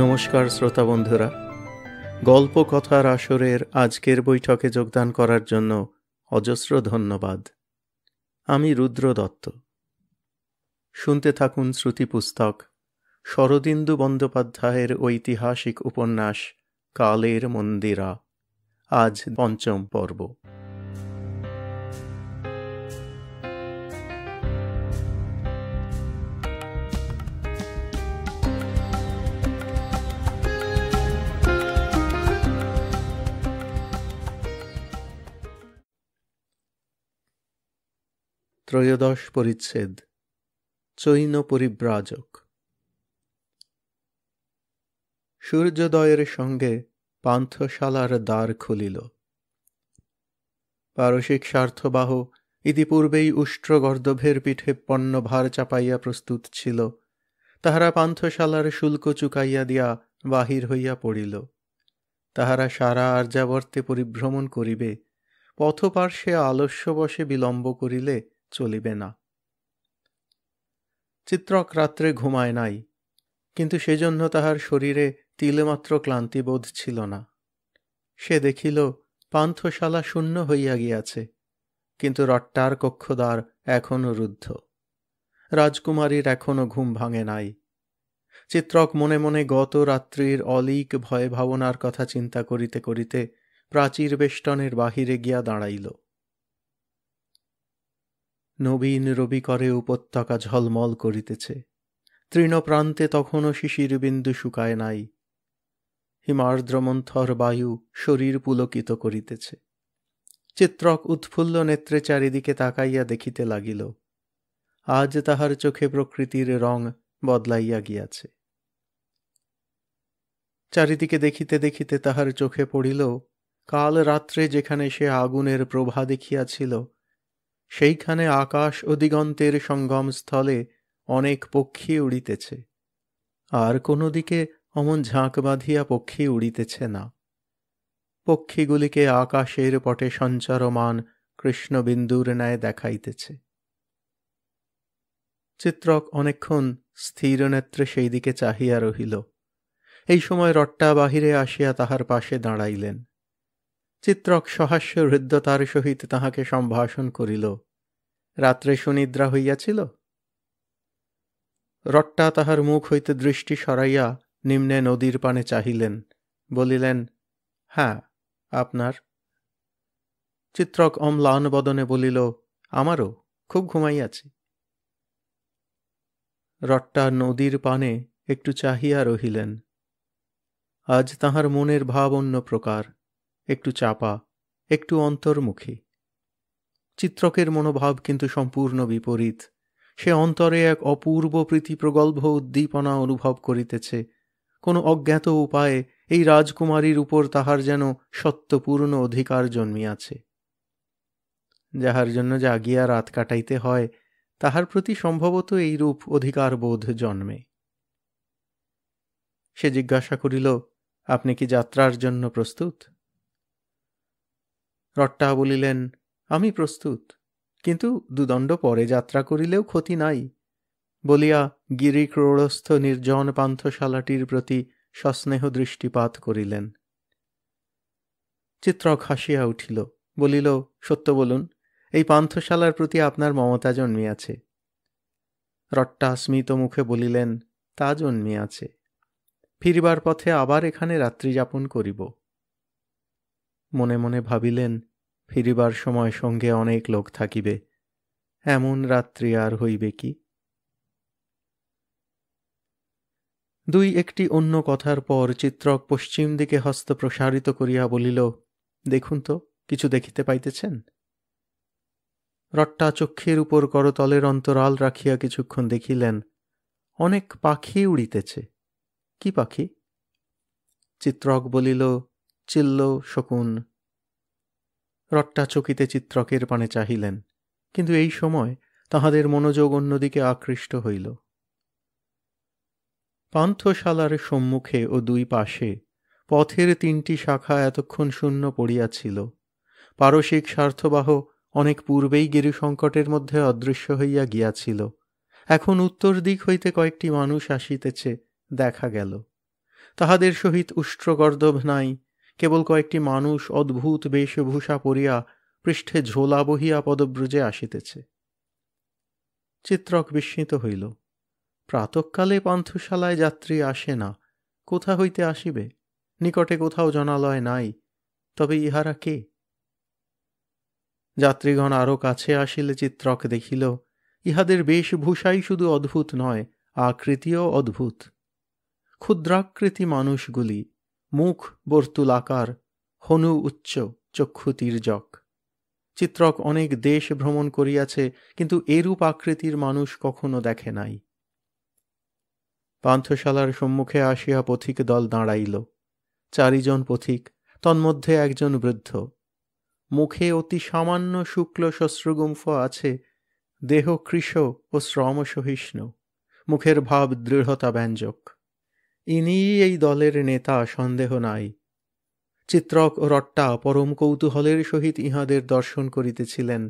নমস্কার শ্রোতা বন্ধুরা, গল্প কথার আসরের আজকের বৈঠকে যোগদান করার জন্য অজস্র ধন্যবাদ। আমি রুদ্র দত্ত। শুনতে থাকুন শ্রুতি পুস্তক শরদিন্দু বন্দ্যোপাধ্যায়ের ঐতিহাসিক উপন্যাস কালের মন্দিরা। আজ পঞ্চম পর্ব। ত্রয়োদশ পরিচ্ছেদ। চৈন পরিব্রাজক। সূর্যোদয়ের সঙ্গে পান্থশালার দ্বার খুলিল। পারসিক স্বার্থবাহ ইতিপূর্বেই উষ্ট্রগর্দভের পিঠে পণ্যভার চাপাইয়া প্রস্তুত ছিল। তাহারা পান্থশালার শুল্ক চুকাইয়া দিয়া বাহির হইয়া পড়িল। তাহারা সারা আর্যাবর্তে পরিভ্রমণ করিবে, পথপার্শ্বে আলস্যবশে বিলম্ব করিলে চলিবে না। চিত্রক রাত্রে ঘুমায় নাই, কিন্তু সেজন্য তাহার শরীরে তিলমাত্র ক্লান্তিবোধ ছিল না। সে দেখিল পান্থশালা শূন্য হইয়া গিয়াছে, কিন্তু রট্টার কক্ষদ্বার এখনও রুদ্ধ। রাজকুমারীর এখনও ঘুম ভাঙে নাই। চিত্রক মনে মনে গত রাত্রির অলীক ভয় ভাবনার কথা চিন্তা করিতে করিতে প্রাচীর বেষ্টনের বাহিরে গিয়া দাঁড়াইল। নবীন রবিকরে উপত্যকা ঝলমল করিতেছে। তৃণপ্রান্তে তখনও শিশির বিন্দু শুকায় নাই। হিমার্দ্রমন্থর বায়ু শরীর পুলকিত করিতেছে। চিত্রক উৎফুল্ল নেত্রে চারিদিকে তাকাইয়া দেখিতে লাগিল। আজ তাহার চোখে প্রকৃতির রং বদলাইয়া গিয়াছে। চারিদিকে দেখিতে দেখিতে তাহার চোখে পড়িল, কাল রাত্রে যেখানে সে আগুনের প্রভা দেখিয়াছিল, সেইখানে আকাশ ও দিগন্তের সঙ্গমস্থলে অনেক পক্ষী উড়িতেছে। আর কোনো দিকে অমন ঝাঁক বাঁধিয়া পক্ষী উড়িতেছে না। পক্ষীগুলিকে আকাশের পটে সঞ্চারমান কৃষ্ণবিন্দুর ন্যায় দেখাইতেছে। চিত্রক অনেকক্ষণ স্থির নেত্রে সেই দিকে চাহিয়া রহিল। এই সময় রট্টা বাহিরে আসিয়া তাহার পাশে দাঁড়াইলেন। চিত্রক সহাস্য হৃদ্যতার সহিত তাহাকে সম্ভাষণ করিল। রাত্রে সুনিদ্রা হইয়াছিল? রট্টা তাহার মুখ হইতে দৃষ্টি সরাইয়া নিম্নে নদীর পানে চাহিলেন, বলিলেন, হ্যাঁ, আপনার? চিত্রক অম্লান বদনে বলিল, আমারও, খুব ঘুমাইয়াছি। রট্টা নদীর পানে একটু চাহিয়া রহিলেন। আজ তাহার মনের ভাব অন্য প্রকার, একটু চাপা, একটু অন্তর্মুখী। চিত্রকের মনোভাব কিন্তু সম্পূর্ণ বিপরীত। সে অন্তরে এক অপূর্ব প্রীতিপ্রগল্ভ উদ্দীপনা অনুভব করিতেছে। কোনো অজ্ঞাত উপায়ে এই রাজকুমারীর উপর তাহার যেন সত্যপূর্ণ অধিকার জন্মিয়াছে। যাহার জন্য জাগিয়া রাত কাটাইতে হয়, তাহার প্রতি সম্ভবত এইরূপ অধিকারবোধ জন্মে। সে জিজ্ঞাসা করিল, আপনি কি যাত্রার জন্য প্রস্তুত? রট্টা বলিলেন, আমি প্রস্তুত, কিন্তু দুদণ্ড পরে যাত্রা করিলেও ক্ষতি নাই, বলিয়া গিরিক্রোড়স্থ নির্জন পান্থশালাটির প্রতি সস্নেহ দৃষ্টিপাত করিলেন। চিত্রক হাসিয়া উঠিল, বলিল, সত্য বলুন, এই পান্থশালার প্রতি আপনার মমতা জন্মিয়াছে? রট্টা স্মিত মুখে বলিলেন, তা জন্মিয়াছে। ফিরিবার পথে আবার এখানে রাত্রি যাপন করিব। মনে মনে ভাবিলেন, ফিরিবার সময় সঙ্গে অনেক লোক থাকিবে, এমন রাত্রি আর হইবে কি? দুই একটি অন্য কথার পর চিত্রক পশ্চিম দিকে হস্ত প্রসারিত করিয়া বলিল, দেখুন তো, কিছু দেখিতে পাইতেছেন? রট্টা চক্ষের উপর করতলের অন্তরাল রাখিয়া কিছুক্ষণ দেখিলেন, অনেক পাখি উড়িতেছে। কি পাখি? চিত্রক বলিল, চিল্ল, শকুন। রট্টা চকিতে চিত্রকের পানে চাহিলেন, কিন্তু এই সময় তাহাদের মনোযোগ অন্যদিকে আকৃষ্ট হইল। পান্থশালার সম্মুখে ও দুই পাশে পথের তিনটি শাখা এতক্ষণ শূন্য পড়িয়াছিল। পারসিক স্বার্থবাহ অনেক পূর্বেই গিরিসংকটের মধ্যে অদৃশ্য হইয়া গিয়াছিল। এখন উত্তর দিক হইতে কয়েকটি মানুষ আসিতেছে দেখা গেল। তাহাদের সহিত উষ্ট্রগর্দভ নাই, কেবল কয়েকটি মানুষ অদ্ভুত বেশভূষা পরিয়া পৃষ্ঠে ঝোলা বহিয়া পদব্রজে আসিতেছে। চিত্রক বিস্মিত হইল। প্রাতঃকালে পান্থশালায় যাত্রী আসে না, কোথা হইতে আসিবে? নিকটে কোথাও জনালয় নাই, তবে ইহারা কে? যাত্রীগণ আরও কাছে আসিলে চিত্রক দেখিল, ইহাদের বেশভূষাই শুধু অদ্ভুত নয়, আকৃতিও অদ্ভুত। ক্ষুদ্রাকৃতি মানুষগুলি, মুখ বর্তুলাকার, হনু উচ্চ, চক্ষু তির্যক। চিত্রক অনেক দেশ ভ্রমণ করিয়াছে, কিন্তু এরূপ আকৃতির মানুষ কখনো দেখে নাই। পান্থশালার সম্মুখে আসিয়া পথিক দল দাঁড়াইল। 4 জন পথিক, তন্মধ্যে একজন বৃদ্ধ। মুখে অতি সামান্য শুক্ল শ্বশ্রুগুম্ফ আছে, দেহ কৃশ ও শ্রম সহিষ্ণু, মুখের ভাব দৃঢ়তা ব্যঞ্জক। ইনিই এই দলের নেতা, সন্দেহ নাই। চিত্রক ও রট্টা পরম কৌতূহলের সহিত ইহাদের দর্শন করিতেছিলেন।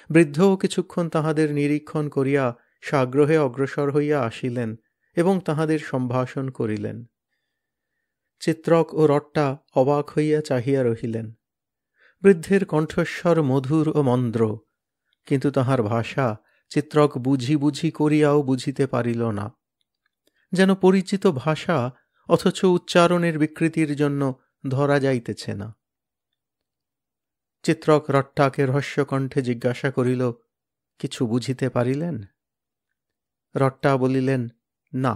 বৃদ্ধও কিছুক্ষণ তাহাদের নিরীক্ষণ করিয়া সাগ্রহে অগ্রসর হইয়া আসিলেন এবং তাহাদের সম্ভাষণ করিলেন। চিত্রক ও রট্টা অবাক হইয়া চাহিয়া রহিলেন। বৃদ্ধের কণ্ঠস্বর মধুর ও মন্দ্র, কিন্তু তাহার ভাষা চিত্রক বুঝি বুঝি করিয়াও বুঝিতে পারিল না। যেন পরিচিত ভাষা, অথচ উচ্চারণের বিকৃতির জন্য ধরা যাইতেছে না। চিত্রক রট্টাকে রহস্যকণ্ঠে জিজ্ঞাসা করিল, কিছু বুঝিতে পারিলেন? রট্টা বলিলেন, না,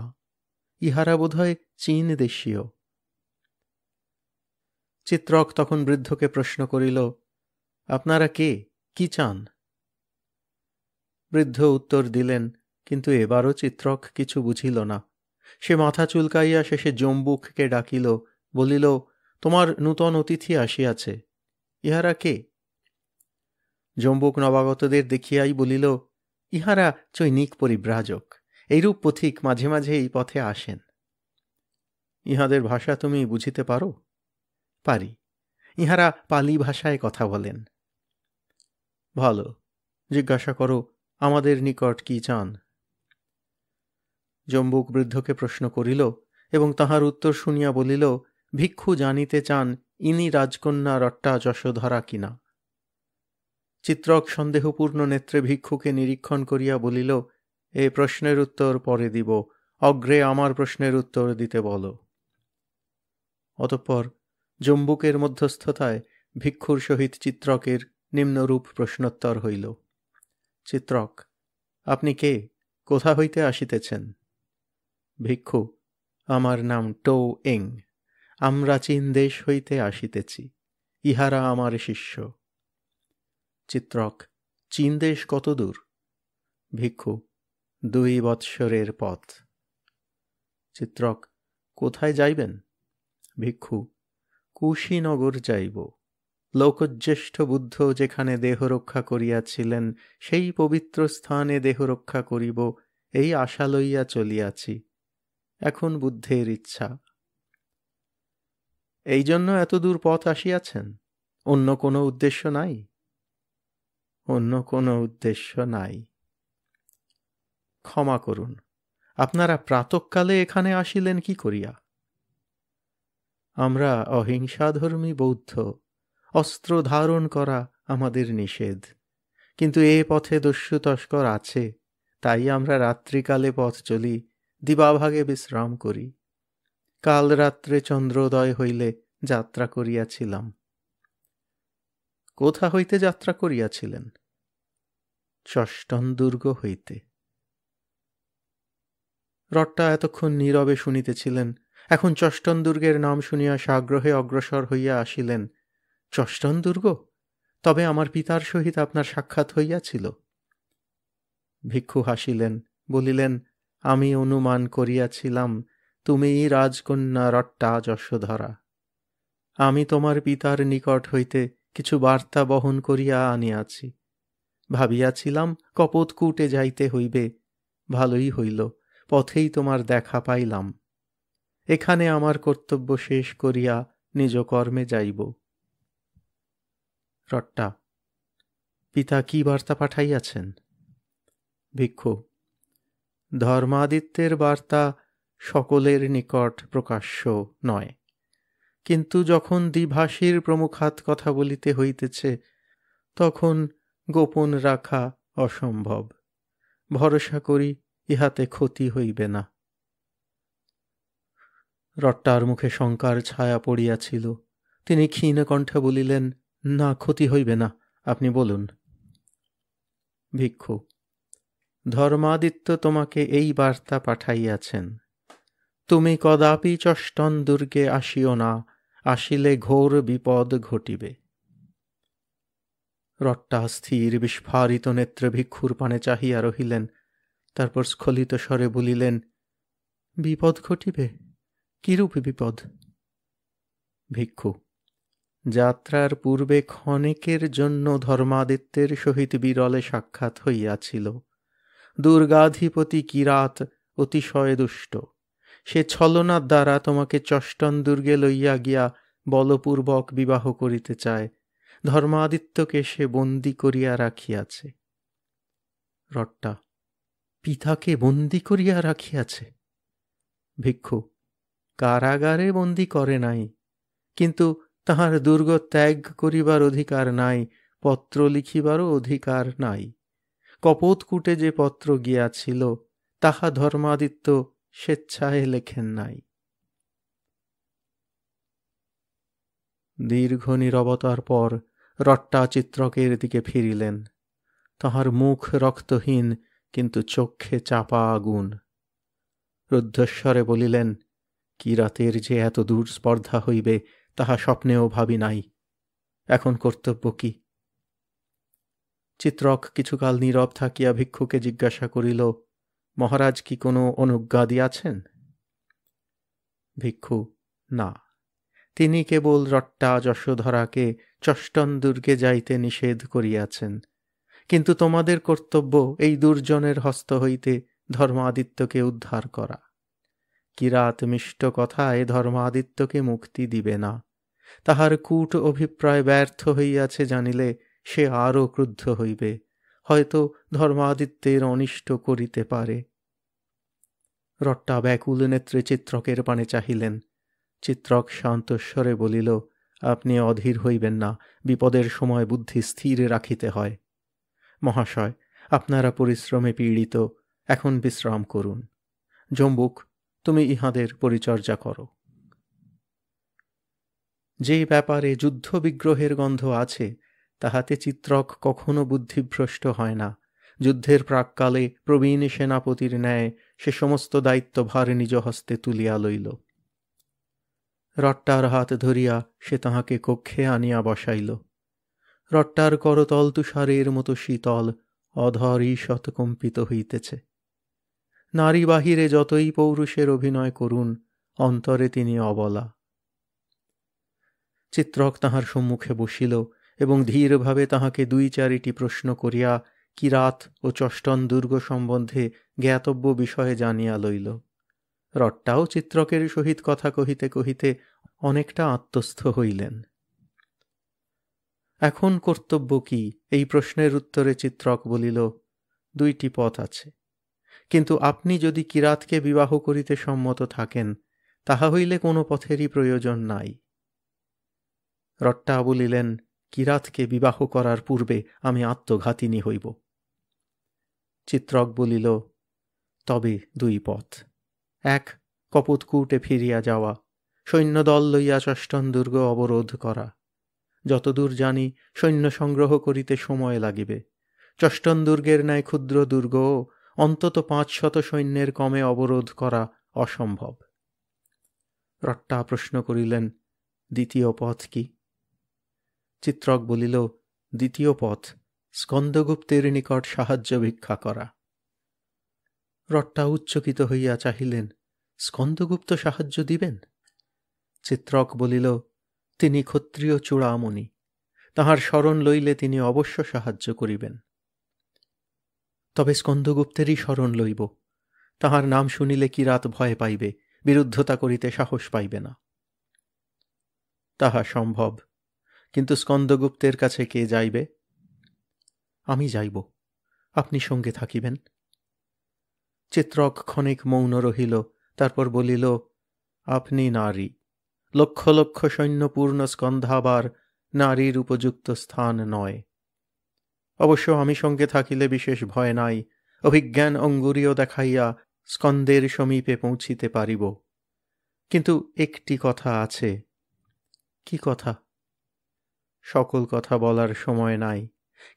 ইহারা বোধহয় চীন দেশীয়। চিত্রক তখন বৃদ্ধকে প্রশ্ন করিল, আপনারা কে, কি চান? বৃদ্ধ উত্তর দিলেন, কিন্তু এবারও চিত্রক কিছু বুঝিল না। সে মাথা চুলকাইয়া শেষে জম্বুককে ডাকিল, বলিল, তোমার নূতন অতিথি আসিয়াছে, ইহারা কে? জম্বুক নবাগতদের দেখিয়াই বলিল, ইহারা চৈনিক পরিব্রাজক, এইরূপ পথিক মাঝে মাঝে এই পথে আসেন। ইহাদের ভাষা তুমি বুঝিতে পারো? পারি, ইহারা পালি ভাষায় কথা বলেন। ভালো, জিজ্ঞাসা করো, আমাদের নিকট কি চান? জম্বুক বৃদ্ধকে প্রশ্ন করিল এবং তাহার উত্তর শুনিয়া বলিল, ভিক্ষু জানিতে চান ইনি রাজকন্যা রট্টা যশোধরা কিনা। চিত্রক সন্দেহপূর্ণ নেত্রে ভিক্ষুকে নিরীক্ষণ করিয়া বলিল, এ প্রশ্নের উত্তর পরে দিব, অগ্রে আমার প্রশ্নের উত্তর দিতে বলো। অতঃপর জম্বুকের মধ্যস্থতায় ভিক্ষুর সহিত চিত্রকের নিম্নরূপ প্রশ্নোত্তর হইল। চিত্রক, আপনি কে, কোথা হইতে আসিতেছেন? ভিক্ষু, আমার নাম টো এং, আমরা চীন দেশ হইতে আসিতেছি, ইহারা আমার শিষ্য। চিত্রক, চীন দেশ কত দূর? ভিক্ষু, 2 বৎসরের পথ। চিত্রক, কোথায় যাইবেন? ভিক্ষু, কুশীনগর যাইব। লোকজ্যেষ্ঠ বুদ্ধ যেখানে দেহ রক্ষা করিয়াছিলেন, সেই পবিত্র স্থানে দেহ রক্ষা করিব, এই আশা লইয়া চলিয়াছি। এখন বুদ্ধের ইচ্ছা। এই জন্য এত দূর পথ আসিয়াছেন? অন্য কোনো উদ্দেশ্য নাই? অন্য কোনো উদ্দেশ্য নাই। ক্ষমা করুন, আপনারা প্রাতঃকালে এখানে আসিলেন কি করিয়া? আমরা অহিংসাধর্মী বৌদ্ধ, অস্ত্র ধারণ করা আমাদের নিষেধ, কিন্তু এ পথে দস্যু তস্কর আছে, তাই আমরা রাত্রিকালে পথ চলি, দিবাভাগে বিশ্রাম করি। কাল রাত্রে চন্দ্রোদয় হইলে যাত্রা করিয়াছিলাম। কোথা হইতে যাত্রা করিয়াছিলেন? চষ্টন দুর্গ হইতে। রট্টা এতক্ষণ নীরবে শুনিতেছিলেন, এখন চষ্টন দুর্গের নাম শুনিয়া সাগ্রহে অগ্রসর হইয়া আসিলেন। চষ্টন দুর্গ? তবে আমার পিতার সহিত আপনার সাক্ষাৎ হইয়াছিল? ভিক্ষু হাসিলেন, বলিলেন, আমি অনুমান করিয়াছিলাম তুমিই রাজকন্যা রট্টা যশোধরা। আমি তোমার পিতার নিকট হইতে কিছু বার্তা বহন করিয়া আনিয়াছি। ভাবিয়াছিলাম কপোতকূটে যাইতে হইবে, ভালোই হইল, পথেই তোমার দেখা পাইলাম। এখানে আমার কর্তব্য শেষ করিয়া নিজ কর্মে যাইব। রট্টা, পিতা কি বার্তা পাঠাইয়াছেন? ভিক্ষু, ধর্মাদিত্যের বার্তা সকলের নিকট প্রকাশ্য নয়, কিন্তু যখন দ্বিভাষীর প্রমুখাৎ কথা বলিতে হইতেছে, তখন গোপন রাখা অসম্ভব। ভরসা করি ইহাতে ক্ষতি হইবে না। রট্টার মুখে শঙ্কার ছায়া পড়িয়াছিল। তিনি ক্ষীণ কণ্ঠে বলিলেন, না, ক্ষতি হইবে না, আপনি বলুন। ভিক্ষু, ধর্মাদিত্য তোমাকে এই বার্তা পাঠাইয়াছেন, তুমি কদাপি চষ্টন দুর্গে আসিও না, আসিলে ঘোর বিপদ ঘটিবে। রট্টা স্থির বিস্ফারিত নেত্রে ভিক্ষুর পানে চাহিয়া রহিলেন। তারপর স্খলিত স্বরে বলিলেন, বিপদ ঘটিবে? কিরূপ বিপদ? ভিক্ষু, যাত্রার পূর্বে ক্ষণেকের জন্য ধর্মাদিত্যের সহিত বিরলে সাক্ষাৎ হইয়াছিল। দুর্গাধিপতি কিরাত অতিশয় দুষ্ট। সে ছলনার দ্বারা তোমাকে চষ্টন দুর্গে লইয়া গিয়া বলপূর্বক বিবাহ করিতে চায়। ধর্মাদিত্যকে সে বন্দী করিয়া রাখিয়াছে। রট্টা, পিতাকে বন্দী করিয়া রাখিয়াছে? ভিক্ষু, কারাগারে বন্দী করে নাই, কিন্তু তাহার দুর্গ ত্যাগ করিবার অধিকার নাই, পত্র লিখিবারও অধিকার নাই। কপোতকূটে যে পত্র গিয়াছিল, তাহা ধর্মাদিত্য স্বেচ্ছায় লেখেন নাই। দীর্ঘ নীরবতার পর রট্টা চিত্রকের দিকে ফিরিলেন। তাহার মুখ রক্তহীন, কিন্তু চক্ষে চাপা আগুন। রুদ্ধস্বরে বলিলেন, কিরাতের যে এত দূর স্পর্ধা হইবে তাহা স্বপ্নেও ভাবি নাই। এখন কর্তব্য কি? চিত্রক কিছুকাল নীরব থাকিয়া ভিক্ষুকে জিজ্ঞাসা করিল, মহারাজ কি কোনো অনুজ্ঞা দিয়াছেন? ভিক্ষু, না, তিনি কেবল রট্টা যশোধরাকে চষ্টন দুর্গে যাইতে নিষেধ করিয়াছেন। কিন্তু তোমাদের কর্তব্য এই দুর্জনের হস্ত হইতে ধর্মাদিত্যকে উদ্ধার করা। কিরাত মিষ্ট কথায় ধর্মাদিত্যকে মুক্তি দিবে না। তাহার কূট অভিপ্রায় ব্যর্থ হইয়াছে জানিলে সে আরও ক্রুদ্ধ হইবে, হয়তো ধর্মাদিত্যের অনিষ্ট করিতে পারে। রট্টা ব্যাকুল নেত্রে চিত্রকের পানে চাহিলেন। চিত্রক শান্তস্বরে বলিল, আপনি অধীর হইবেন না, বিপদের সময় বুদ্ধি স্থির রাখিতে হয়। মহাশয়, আপনারা পরিশ্রমে পীড়িত, এখন বিশ্রাম করুন। জম্বুক, তুমি ইহাদের পরিচর্যা করো। যে ব্যাপারে যুদ্ধ বিগ্রহের গন্ধ আছে, তাহাতে চিত্রক কখনো বুদ্ধিভ্রষ্ট হয় না। যুদ্ধের প্রাক্কালে প্রবীণ সেনাপতির ন্যায় সে সমস্ত দায়িত্বভার নিজ হস্তে তুলিয়া লইল। রট্টার হাত ধরিয়া সে তাহাকে কক্ষে আনিয়া বসাইল। রট্টার করতল তুষারের মতো শীতল, অধর ঈষৎ কম্পিত হইতেছে। নারী বাহিরে যতই পৌরুষের অভিনয় করুন, অন্তরে তিনি অবলা। চিত্রক তাহার সম্মুখে বসিল এবং ধীরভাবে তাহাকে 2-4টি প্রশ্ন করিয়া কিরাত ও চষ্টন দুর্গ সম্বন্ধে জ্ঞাতব্য বিষয়ে জানিয়া লইল। রট্টাও চিত্রকের সহিত কথা কহিতে কহিতে অনেকটা আত্মস্থ হইলেন। এখন কর্তব্য কি, এই প্রশ্নের উত্তরে চিত্রক বলিল, 2টি পথ আছে, কিন্তু আপনি যদি কিরাতকে বিবাহ করিতে সম্মত থাকেন, তাহা হইলে কোনো পথেরই প্রয়োজন নাই। রট্টা বলিলেন, কিরাতকে বিবাহ করার পূর্বে আমি আত্মঘাতিনী হইব। চিত্রক বলিল, তবে 2 পথ। 1, কপোতকূটে ফিরিয়া যাওয়া, সৈন্যদল লইয়া চষ্টন দুর্গ অবরোধ করা। যতদূর জানি সৈন্য সংগ্রহ করিতে সময় লাগিবে। চষ্টন দুর্গের ন্যায় ক্ষুদ্র দুর্গও অন্তত 500 সৈন্যের কমে অবরোধ করা অসম্ভব। রট্টা প্রশ্ন করিলেন, দ্বিতীয় পথ কি? চিত্রক বলিল, দ্বিতীয় পথ স্কন্দগুপ্তের নিকট সাহায্য ভিক্ষা করা। রট্টা উচ্চকিত হইয়া চাহিলেন, স্কন্দগুপ্ত সাহায্য দিবেন? চিত্রক বলিল, তিনি ক্ষত্রিয় চূড়ামণি, তাহার শরণ লইলে তিনি অবশ্য সাহায্য করিবেন। তবে স্কন্দগুপ্তেরই শরণ লইব। তাহার নাম শুনিলে কিরাত ভয় পাইবে, বিরুদ্ধতা করিতে সাহস পাইবে না। তাহা সম্ভব, কিন্তু স্কন্দগুপ্তের কাছে কে যাইবে? আমি যাইব, আপনি সঙ্গে থাকিবেন। চিত্রক ক্ষণিক মৌন রহিল, তারপর বলিল, আপনি নারী, লক্ষ লক্ষ সৈন্যপূর্ণ স্কন্ধাবার নারীর উপযুক্ত স্থান নয়। অবশ্য আমি সঙ্গে থাকিলে বিশেষ ভয় নাই, অভিজ্ঞান অঙ্গুরীয় দেখাইয়া স্কন্দের সমীপে পৌঁছিতে পারিব। কিন্তু একটি কথা আছে। কি কথা? সকল কথা বলার সময় নাই,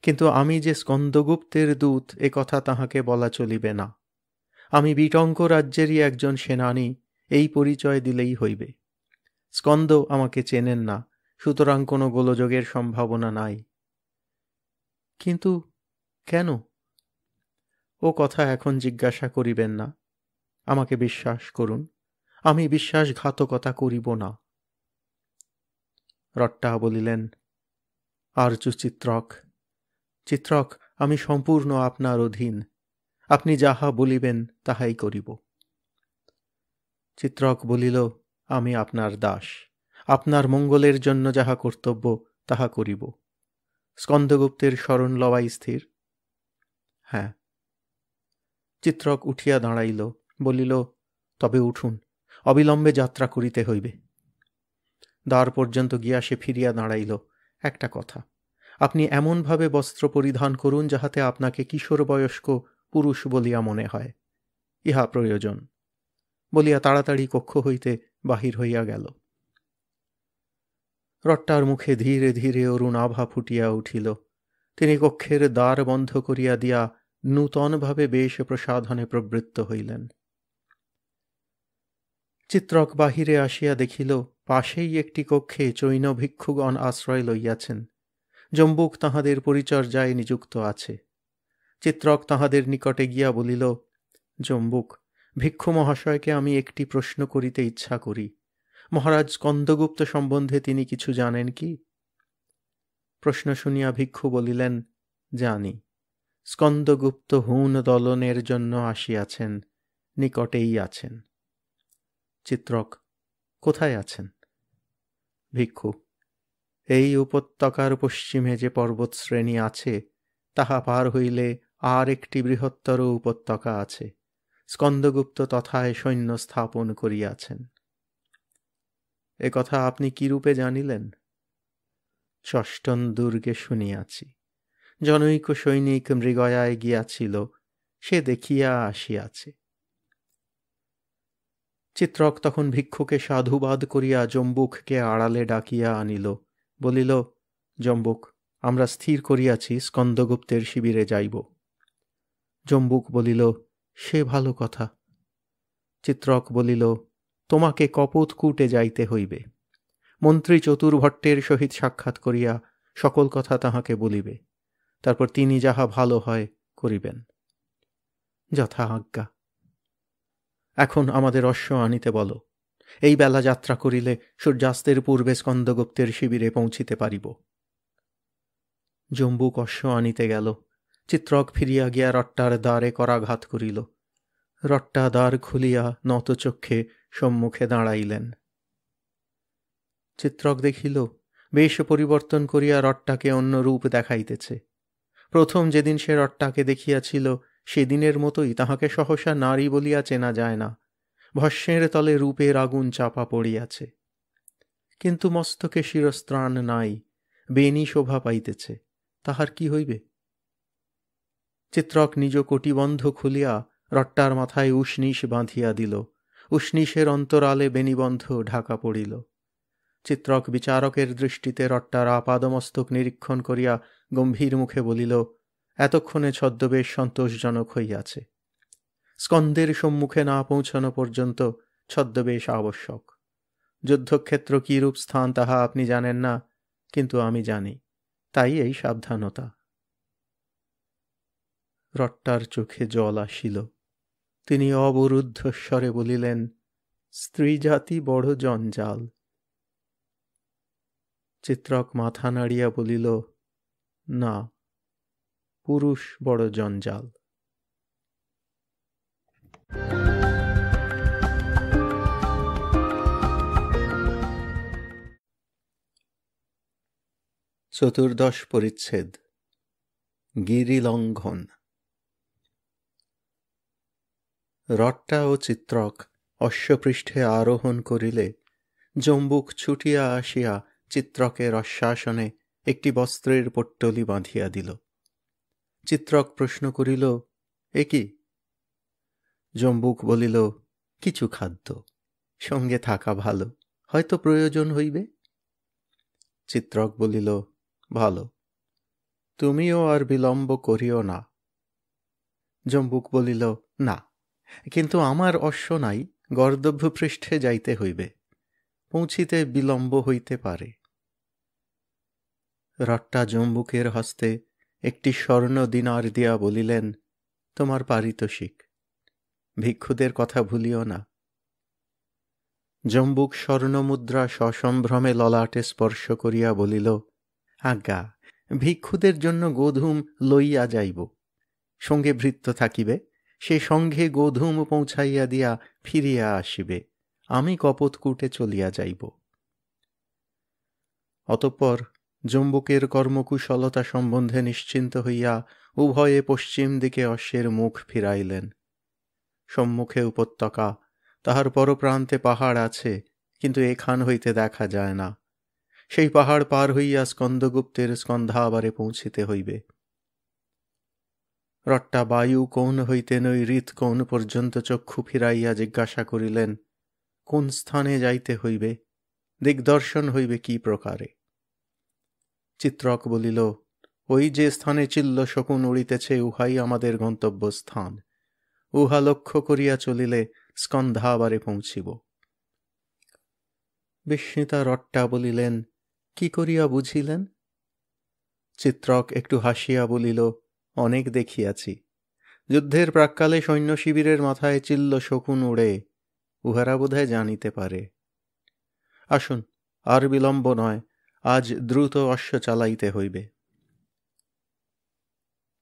কিন্তু আমি যে স্কন্দগুপ্তের দূত এ কথা তাহাকে বলা চলিবে না। আমি বিটঙ্ক রাজ্যেরই একজন সেনানী, এই পরিচয় দিলেই হইবে। স্কন্দ আমাকে চেনেন না, সুতরাং কোনো গোলযোগের সম্ভাবনা নাই। কিন্তু কেন? ও কথা এখন জিজ্ঞাসা করিবেন না। আমাকে বিশ্বাস করুন, আমি বিশ্বাসঘাতকতা করিব না। রট্টা বলিলেন, আর্য চিত্রক, চিত্রক, আমি সম্পূর্ণ আপনার অধীন। আপনি যাহা বলিবেন তাহাই করিব। চিত্রক বলিল, আমি আপনার দাস, আপনার মঙ্গলের জন্য যাহা কর্তব্য তাহা করিব। স্কন্দগুপ্তের স্মরণ লওয়াই স্থির? হ্যাঁ। চিত্রক উঠিয়া দাঁড়াইল, বলিল, তবে উঠুন, অবিলম্বে যাত্রা করিতে হইবে। দ্বার পর্যন্ত গিয়া সে ফিরিয়া দাঁড়াইল। একটা কথা, আপনি এমনভাবে বস্ত্র পরিধান করুন যাহাতে আপনাকে কিশোর বয়স্ক পুরুষ বলিয়া মনে হয়, ইহা প্রয়োজন, বলিয়া তাড়াতাড়ি কক্ষ হইতে বাহির হইয়া গেল। রট্টার মুখে ধীরে ধীরে অরুণ আভা ফুটিয়া উঠিল। তিনি কক্ষের দ্বার বন্ধ করিয়া দিয়া নূতনভাবে বেশ প্রসাধনে প্রবৃত্ত হইলেন। চিত্রক বাহিরে আসিয়া দেখিল, পাশেই একটি কক্ষে চৈন ভিক্ষুগণ আশ্রয় লইয়াছেন। জম্বুক তাহাদের পরিচর্যায় নিযুক্ত আছে। চিত্রক তাহাদের নিকটে গিয়া বলিল, জম্বুক, ভিক্ষু মহাশয়কে আমি একটি প্রশ্ন করিতে ইচ্ছা করি। মহারাজ স্কন্দগুপ্ত সম্বন্ধে তিনি কিছু জানেন কি? প্রশ্ন শুনিয়া ভিক্ষু বলিলেন, জানি। স্কন্দগুপ্ত হুন দলনের জন্য আসিয়াছেন, নিকটেই আছেন। চিত্রক, কোথায় আছেন? ভিক্ষু, এই উপত্যকার পশ্চিমে যে পর্বতশ্রেণী আছে তাহা পার হইলে আর একটি বৃহত্তর উপত্যকা আছে। স্কন্দগুপ্ত তথায় সৈন্য স্থাপন করিয়াছেন। এ কথা আপনি কিরূপে জানিলেন? চষ্টন দুর্গে শুনিয়াছি। জনৈক সৈনিক মৃগয়ায় গিয়াছিল, সে দেখিয়া আসিয়াছে। চিত্রক তখন ভিক্ষুকে সাধুবাদ করিয়া জম্বুককে আড়ালে ডাকিয়া আনিল, বলিল, জম্বুক, আমরা স্থির করিয়াছি স্কন্দগুপ্তের শিবিরে যাইব। জম্বুক বলিল, সে ভালো কথা। চিত্রক বলিল, তোমাকে কপোতকূটে যাইতে হইবে। মন্ত্রী চতুর্ভট্টের সহিত সাক্ষাৎ করিয়া সকল কথা তাহাকে বলিবে, তারপর তিনি যাহা ভালো হয় করিবেন। যথা আজ্ঞা। এখন আমাদের অশ্ব আনিতে বলো। এই বেলা যাত্রা করিলে সূর্যাস্তের পূর্বে স্কন্দগুপ্তের শিবিরে পৌঁছিতে পারিব। জম্বুক অশ্ব আনিতে গেল। চিত্রক ফিরিয়া গিয়া রট্টার দ্বারে করাঘাত করিল। রট্টা দ্বার খুলিয়া নতচক্ষে সম্মুখে দাঁড়াইলেন। চিত্রক দেখিল, বেশ পরিবর্তন করিয়া রট্টাকে অন্য রূপ দেখাইতেছে। প্রথম যেদিন সে রট্টাকে দেখিয়াছিল সেদিনের মতোই তাহাকে সহসা নারী বলিয়া চেনা যায় না। ভস্মের তলে রূপের আগুন চাপা পড়িয়াছে, কিন্তু মস্তকে শিরস্ত্রাণ নাই, বেণী শোভা পাইতেছে। তাহার কি হইবে? চিত্রক নিজ কটিবন্ধ খুলিয়া রট্টার মাথায় উষ্ণীষ বাঁধিয়া দিল। উষ্ণীষের অন্তরালে বেণীবন্ধ ঢাকা পড়িল। চিত্রক বিচারকের দৃষ্টিতে রট্টার আপাদমস্তক নিরীক্ষণ করিয়া গম্ভীর মুখে বলিল, এতক্ষণে ছদ্মবেশ সন্তোষজনক হইয়াছে। স্কন্দের সম্মুখে না পৌঁছানো পর্যন্ত ছদ্মবেশ আবশ্যক। যুদ্ধক্ষেত্র কিরূপ স্থান তাহা আপনি জানেন না, কিন্তু আমি জানি, তাই এই সাবধানতা। রট্টার চোখে জল আসিল। তিনি অবরুদ্ধ স্বরে বলিলেন, স্ত্রী জাতি বড় জঞ্জাল। চিত্রক মাথা নাড়িয়া বলিল, না, পুরুষ বড় জঞ্জাল। চতুর্দশ পরিচ্ছেদ। গিরিলঙ্ঘন। রট্টা ও চিত্রক অশ্বপৃষ্ঠে আরোহণ করিলে জম্বুক ছুটিয়া আসিয়া চিত্রকের অশ্বাসনে একটি বস্ত্রের পট্টলি বাঁধিয়া দিল। চিত্রক প্রশ্ন করিল, এ কি? জম্বুক বলিল, কিছু খাদ্য, সঙ্গে থাকা ভালো, হয়তো প্রয়োজন হইবে। চিত্রক বলিল, ভালো, তুমিও আর বিলম্ব করিও না। জম্বুক বলিল, না, কিন্তু আমার অশ্ব নাই, গর্দভ পৃষ্ঠে যাইতে হইবে, পৌঁছিতে বিলম্ব হইতে পারে। রট্টা জম্বুকের হস্তে একটি স্বর্ণ দিনার দিয়া বলিলেন, তোমার পারিতোষিক, ভিক্ষুদের কথা ভুলিও না। জম্বুক স্বর্ণমুদ্রা সসম্ভ্রমে ললাটে স্পর্শ করিয়া বলিল, আজ্ঞা, ভিক্ষুদের জন্য গোধূম লইয়া যাইব, সঙ্গে ভৃত্য থাকিবে, সে সঙ্গে গোধূম পৌঁছাইয়া দিয়া ফিরিয়া আসিবে, আমি কপোতকূটে চলিয়া যাইব। অতঃপর জম্বুকের কর্মকুশলতা সম্বন্ধে নিশ্চিন্ত হইয়া উভয়ে পশ্চিম দিকে অশ্বের মুখ ফিরাইলেন। সম্মুখে উপত্যকা, তাহার পরপ্রান্তে পাহাড় আছে, কিন্তু এখান হইতে দেখা যায় না। সেই পাহাড় পার হইয়া স্কন্দগুপ্তের স্কন্ধাবারে পৌঁছিতে হইবে। রট্টা বায়ু কোণ হইতে নৈঋত কোণ পর্যন্ত চক্ষু ফিরাইয়া জিজ্ঞাসা করিলেন, কোন স্থানে যাইতে হইবে, দিগদর্শন হইবে কি প্রকারে? চিত্রক বলিল, ওই যে স্থানে চিল্ল শকুন উড়িতেছে, উহাই আমাদের গন্তব্যস্থান, উহা লক্ষ্য করিয়া চলিলে স্কন্ধাবারে পৌঁছিব। বিস্মিতা রট্টা বলিলেন, কি করিয়া বুঝিলেন? চিত্রক একটু হাসিয়া বলিল, অনেক দেখিয়াছি, যুদ্ধের প্রাক্কালে সৈন্য শিবিরের মাথায় চিল্ল শকুন উড়ে, উহারা বোধহয় জানিতে পারে। আসুন, আর বিলম্ব নয়, আজ দ্রুত অশ্ব চালাইতে হইবে।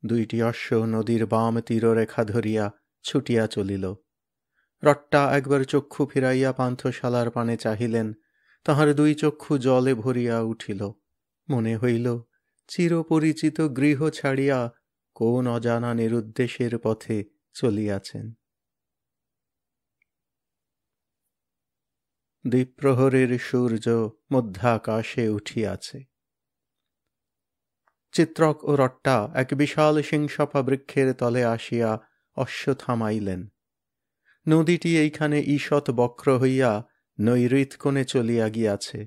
দুইটি অশ্ব নদীর বাম তীররেখা ধরিয়া ছুটিয়া চলিল। রট্টা একবার চক্ষু ফিরাইয়া পান্থশালার পানে চাহিলেন, তাহার দুই চক্ষু জলে ভরিয়া উঠিল। মনে হইল, চিরপরিচিত গৃহ ছাড়িয়া কোন অজানা নিরুদ্দেশের পথে চলিয়াছেন। দ্বিপ্রহরের সূর্য মধ্যাকাশে উঠিয়াছে। চিত্রক ও রট্টা এক বিশাল সিংসপা বৃক্ষের তলে আসিয়া অশ্ব থামাইলেন। নদীটি এইখানে ঈষৎ বক্র হইয়া নৈঋত কোণে চলিয়া গিয়াছে,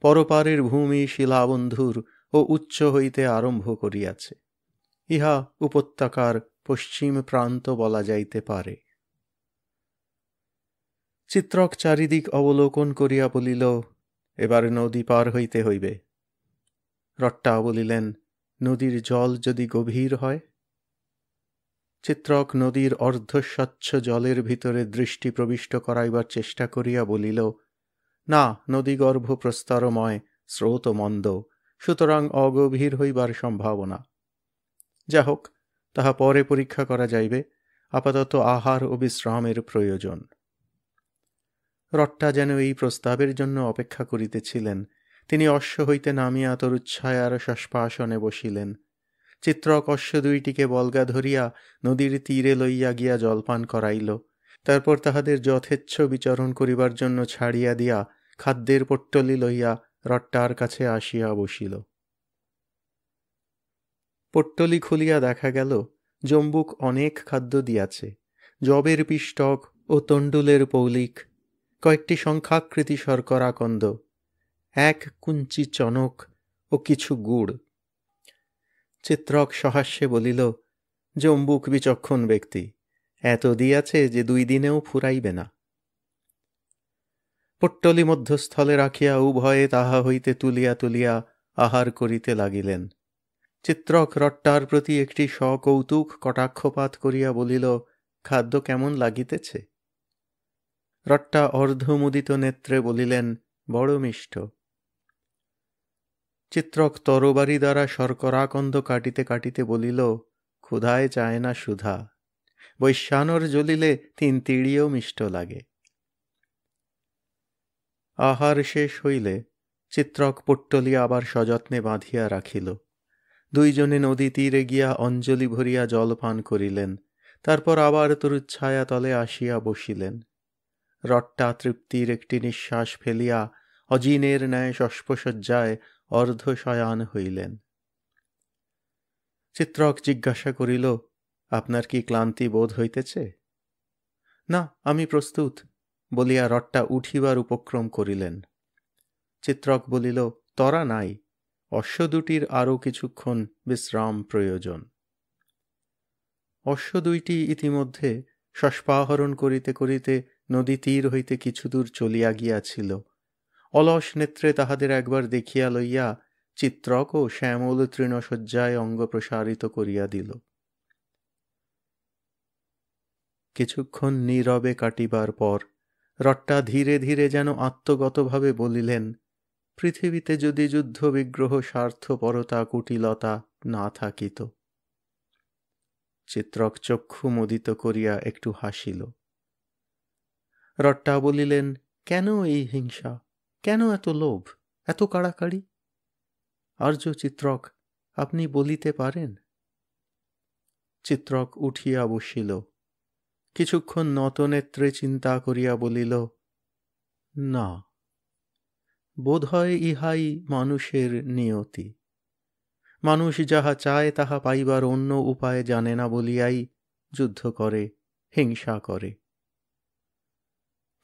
পরপারের ভূমি শিলাবন্ধুর ও উচ্চ হইতে আরম্ভ করিয়াছে। ইহা উপত্যকার পশ্চিম প্রান্ত বলা যাইতে পারে। চিত্রক চারিদিক অবলোকন করিয়া বলিল, এবার নদী পার হইতে হইবে। রট্টা বলিলেন, নদীর জল যদি গভীর হয়? চিত্রক নদীর অর্ধস্বচ্ছ জলের ভিতরে দৃষ্টি প্রবিষ্ট করাইবার চেষ্টা করিয়া বলিল, না, নদীগর্ভ প্রস্তরময়, স্রোত মন্দ, সুতরাং অগভীর হইবার সম্ভাবনা। যা হোক, তাহা পরে পরীক্ষা করা যাইবে, আপাতত আহার ও বিশ্রামের প্রয়োজন। রট্টা যেন এই প্রস্তাবের জন্য অপেক্ষা করিতেছিলেন। তিনি অশ্ব হইতে নামিয়া তরুচ্ছায়ার শষ্পাসনে বসিলেন। চিত্রক অশ্ব দুইটিকে বলগা ধরিয়া নদীর তীরে লইয়া গিয়া জলপান করাইল। তারপর তাহাদের যথেচ্ছ বিচরণ করিবার জন্য ছাড়িয়া দিয়া খাদ্যের পট্টলি লইয়া রট্টার কাছে আসিয়া বসিল। পট্টলি খুলিয়া দেখা গেল, জম্বুক অনেক খাদ্য দিয়াছে, যবের পিষ্টক ও তণ্ডুলের পৌলিক, কয়েকটি সংখ্যাকৃতি শর্করা কন্দ, এক কুঞ্চি চনক ও কিছু গুড়। চিত্রক সহাস্যে বলিল, জম্বুক বিচক্ষণ ব্যক্তি, এত দিয়াছে যে 2 দিনেও ফুরাইবে না। পট্টলি মধ্যস্থলে রাখিয়া উভয়ে তাহা হইতে তুলিয়া তুলিয়া আহার করিতে লাগিলেন। চিত্রক রট্টার প্রতি একটি সকৌতুক কটাক্ষপাত করিয়া বলিল, খাদ্য কেমন লাগিতেছে? রট্টা অর্ধমুদিত নেত্রে বলিলেন, বড় মিষ্ট। চিত্রক তরবারি দ্বারা শর্করাকন্দ কাটিতে কাটিতে বলিল, ক্ষুধায় চায় না সুধা, বৈশ্যানর জ্বলিলে 3 তিড়িও মিষ্ট লাগে। আহার শেষ হইলে চিত্রক পট্টলি আবার সযত্নে বাঁধিয়া রাখিল। দুইজনে নদী তীরে গিয়া অঞ্জলি ভরিয়া জল পান করিলেন। তারপর আবার তরুচ্ছায়া তলে আসিয়া বসিলেন। রট্টা তৃপ্তির একটি নিঃশ্বাস ফেলিয়া অজিনের ন্যায় শস্পসজ্জায় অর্ধশয়ান হইলেন। চিত্রক জিজ্ঞাসা করিল, আপনার কি ক্লান্তি বোধ হইতেছে? না, আমি প্রস্তুত বলিয়া রট্টা উঠিবার উপক্রম করিলেন। চিত্রক বলিল, তরা নাই, অশ্ব দুটির আরও কিছুক্ষণ বিশ্রাম প্রয়োজন। অশ্ব দুইটি ইতিমধ্যে শস্পাহরণ করিতে করিতে নদী তীর হইতে কিছু দূর চলিয়া গিয়াছিল। অলস নেত্রে তাহাদের একবার দেখিয়া লইয়া চিত্রক ও শ্যামল তৃণশয্যায় অঙ্গ প্রসারিত করিয়া দিল। কিছুক্ষণ নীরবে কাটিবার পর রট্টা ধীরে ধীরে যেন আত্মগতভাবে বলিলেন, পৃথিবীতে যদি যুদ্ধ বিগ্রহ স্বার্থপরতা কুটিলতা না থাকিত। চিত্রক চক্ষু মুদিত করিয়া একটু হাসিল। রট্টা বলিলেন, কেন এই হিংসা, কেন এত লোভ, এত কাড়াকাড়ি? আর্য চিত্রক, আপনি বলিতে পারেন? চিত্রক উঠিয়া বসিল, কিছুক্ষণ নতনেত্রে চিন্তা করিয়া বলিল, না, বোধহয় ইহাই মানুষের নিয়তি। মানুষ যাহা চায় তাহা পাইবার অন্য উপায় জানে না বলিয়াই যুদ্ধ করে, হিংসা করে।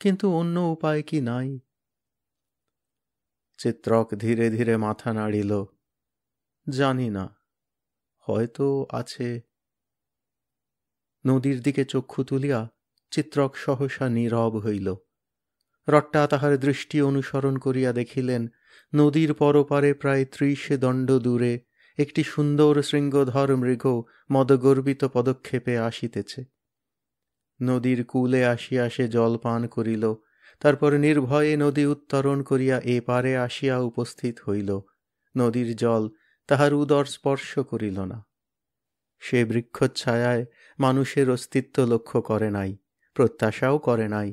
কিন্তু অন্য উপায় কি নাই? চিত্রক ধীরে ধীরে মাথা নাড়িল, জানি না, হয়তো আছে। নদীর দিকে চক্ষু তুলিয়া চিত্রক সহসা নীরব হইল। রট্টা তাহার দৃষ্টি অনুসরণ করিয়া দেখিলেন, নদীর পরপারে প্রায় 30 দণ্ড দূরে একটি সুন্দর শৃঙ্গধর মৃগ মদগর্বিত পদক্ষেপে আসিতেছে। নদীর কূলে আসিয়া সে জল পান করিল, তারপর নির্ভয়ে নদী উত্তরণ করিয়া এপারে আসিয়া উপস্থিত হইল। নদীর জল তাহার উদর স্পর্শ করিল না। সে বৃক্ষচ্ছায়ায় মানুষের অস্তিত্ব লক্ষ্য করে নাই, প্রত্যাশাও করে নাই।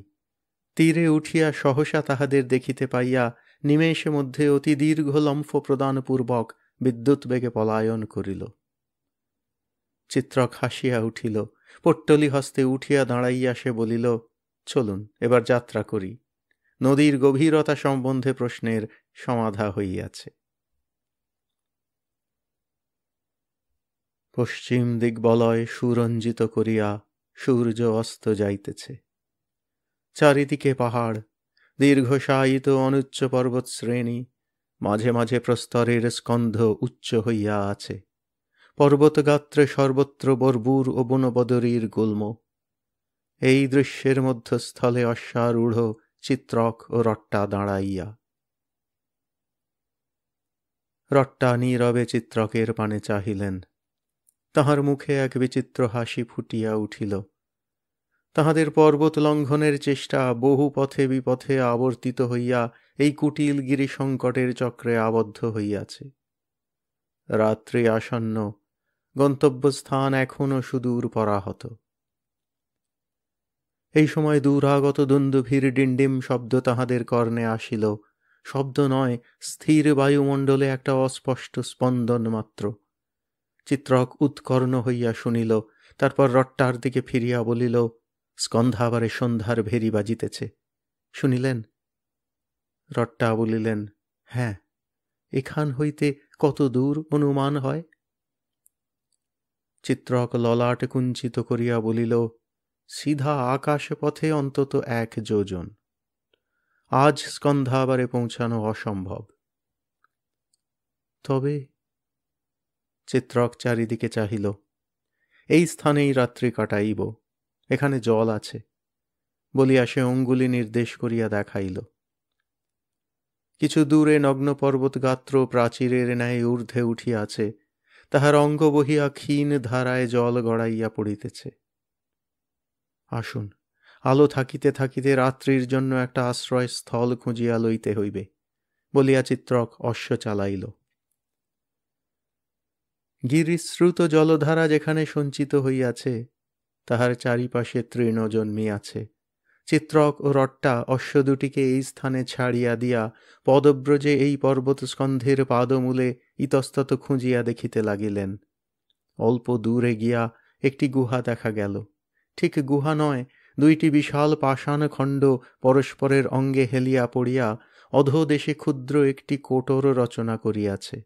তীরে উঠিয়া সহসা তাহাদের দেখিতে পাইয়া নিমেষে মধ্যে অতি দীর্ঘ লম্ফ প্রদানপূর্বক বিদ্যুৎ বেগে পলায়ন করিল। চিত্রক হাসিয়া উঠিল, পট্টলি হস্তে উঠিয়া দাঁড়াইয়া সে বলিল, চলুন এবার যাত্রা করি। নদীর গভীরতা সম্বন্ধে প্রশ্নের সমাধা হইয়াছে। পশ্চিম দিগ্বলয় সুরঞ্জিত করিয়া সূর্য অস্ত যাইতেছে। চারিদিকে পাহাড়, দীর্ঘশায়িত অনুচ্চ পর্বতশ্রেণী, মাঝে মাঝে প্রস্তরের স্কন্ধ উচ্চ হইয়া আছে। পর্বতগাত্রে সর্বত্র বর্বুর ও বনবদরীর গুল্ম। এই দৃশ্যের মধ্যস্থলে অশ্বারূঢ় চিত্রক ও রট্টা দাঁড়াইয়া। রট্টা নীরবে চিত্রকের পানে চাহিলেন। তাহার মুখে এক বিচিত্র হাসি ফুটিয়া উঠিল। তাহাদের পর্বত লঙ্ঘনের চেষ্টা বহু পথে বিপথে আবর্তিত হইয়া এই কুটিল গিরিসংকটের চক্রে আবদ্ধ হইয়াছে। রাত্রি আসন্ন, গন্তব্যস্থান এখনও সুদূর পরাহত। এই সময় দূরাগত দুন্দুভির ডিন্ডিম শব্দ তাহাদের কর্ণে আসিল। শব্দ নয়, স্থির বায়ুমণ্ডলে একটা অস্পষ্ট স্পন্দন মাত্র। চিত্রক উৎকর্ণ হইয়া শুনিল, তারপর রট্টার দিকে ফিরিয়া বলিল, স্কন্ধাবারে সন্ধ্যার ভেরি বাজিতেছে, শুনিলেন? রট্টা বলিলেন, হ্যাঁ। এখান হইতে কত দূর অনুমান হয়? চিত্রক ললাট কুঞ্চিত করিয়া বলিল, সিধা আকাশ পথে অন্তত 1 যোজন। আজ স্কন্ধাবারে পৌঁছানো অসম্ভব। তবে? চিত্রক চারিদিকে চাহিল। এই স্থানেই রাত্রি কাটাইব, এখানে জল আছে বলিয়া সে অঙ্গুলি নির্দেশ করিয়া দেখাইল। কিছু দূরে নগ্ন পর্বতগাত্র প্রাচীরের ন্যায় ঊর্ধ্বে উঠিয়াছে, তাহার অঙ্গ বহিয়া ক্ষীণ ধারায় জল গড়াইয়া পড়িতেছে। আসুন, আলো থাকিতে থাকিতে রাত্রির জন্য একটা আশ্রয় স্থল খুঁজিয়া লইতে হইবে বলিয়া চিত্রক অশ্ব চালাইল। গিরিশ্রুত জলধারা যেখানে সঞ্চিত হইয়াছে তাহার চারিপাশে তৃণ জন্মিয়াছে। চিত্রক ও রট্টা অশ্ব দুটিকে এই স্থানে ছাড়িয়া দিয়া পদব্রজে এই পর্বতস্কন্ধের পাদমূলে ইতস্তত খুঁজিয়া দেখিতে লাগিলেন। অল্প দূরে গিয়া একটি গুহা দেখা গেল। ঠিক গুহা নয়, দুইটি বিশাল পাষাণ খণ্ড পরস্পরের অঙ্গে হেলিয়া পড়িয়া অধোদেশে ক্ষুদ্র একটি কোটর রচনা করিয়াছে।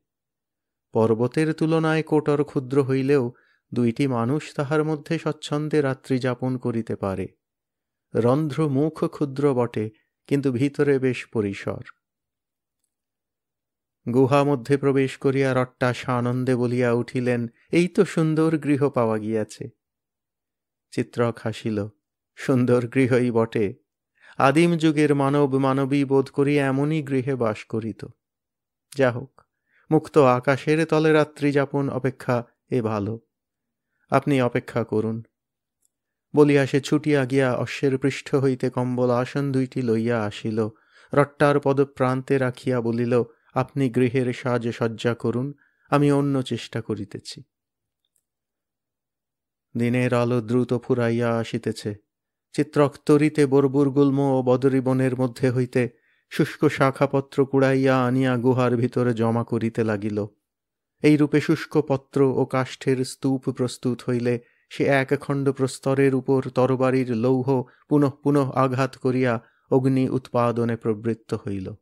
পর্বতের তুলনায় কোটর ক্ষুদ্র হইলেও দুইটি মানুষ তাহার মধ্যে স্বচ্ছন্দে রাত্রি যাপন করিতে পারে। রন্ধ্র মুখ ক্ষুদ্র বটে, কিন্তু ভিতরে বেশ পরিসর। গুহা মধ্যে প্রবেশ করিয়া রট্টা সানন্দে বলিয়া উঠিলেন, এই তো সুন্দর গৃহ পাওয়া গিয়াছে। চিত্রক হাসিল। সুন্দর গৃহই বটে। আদিম যুগের মানব মানবী বোধ করি এমনই গৃহে বাস করিত। যা হোক, মুক্ত আকাশের তলে রাত্রি যাপন অপেক্ষা এ ভালো। আপনি অপেক্ষা করুন। বলিয়া সে ছুটিয়া গিয়া অশ্বের পৃষ্ঠ হইতে কম্বল আসন দুইটি লইয়া আসিল। রট্টার পদপ্রান্তে রাখিয়া বলিল, আপনি গৃহের সাজ সজ্জা করুন, আমি অন্য চেষ্টা করিতেছি। দিনের আলো দ্রুত ফুরাইয়া আসিতেছে। চিত্রক তরিতে বরবুর গুল্ম ও বদরী বনের মধ্যে হইতে শুষ্ক শাখাপত্র কুড়াইয়া আনিয়া গুহার ভিতরে জমা করিতে লাগিল। এইরূপে শুষ্ক পত্র ও কাষ্ঠের স্তূপ প্রস্তুত হইলে সে এক খণ্ড প্রস্তরের উপর তরবারির লৌহ পুনঃ পুনঃ আঘাত করিয়া অগ্নি উৎপাদনে প্রবৃত্ত হইল।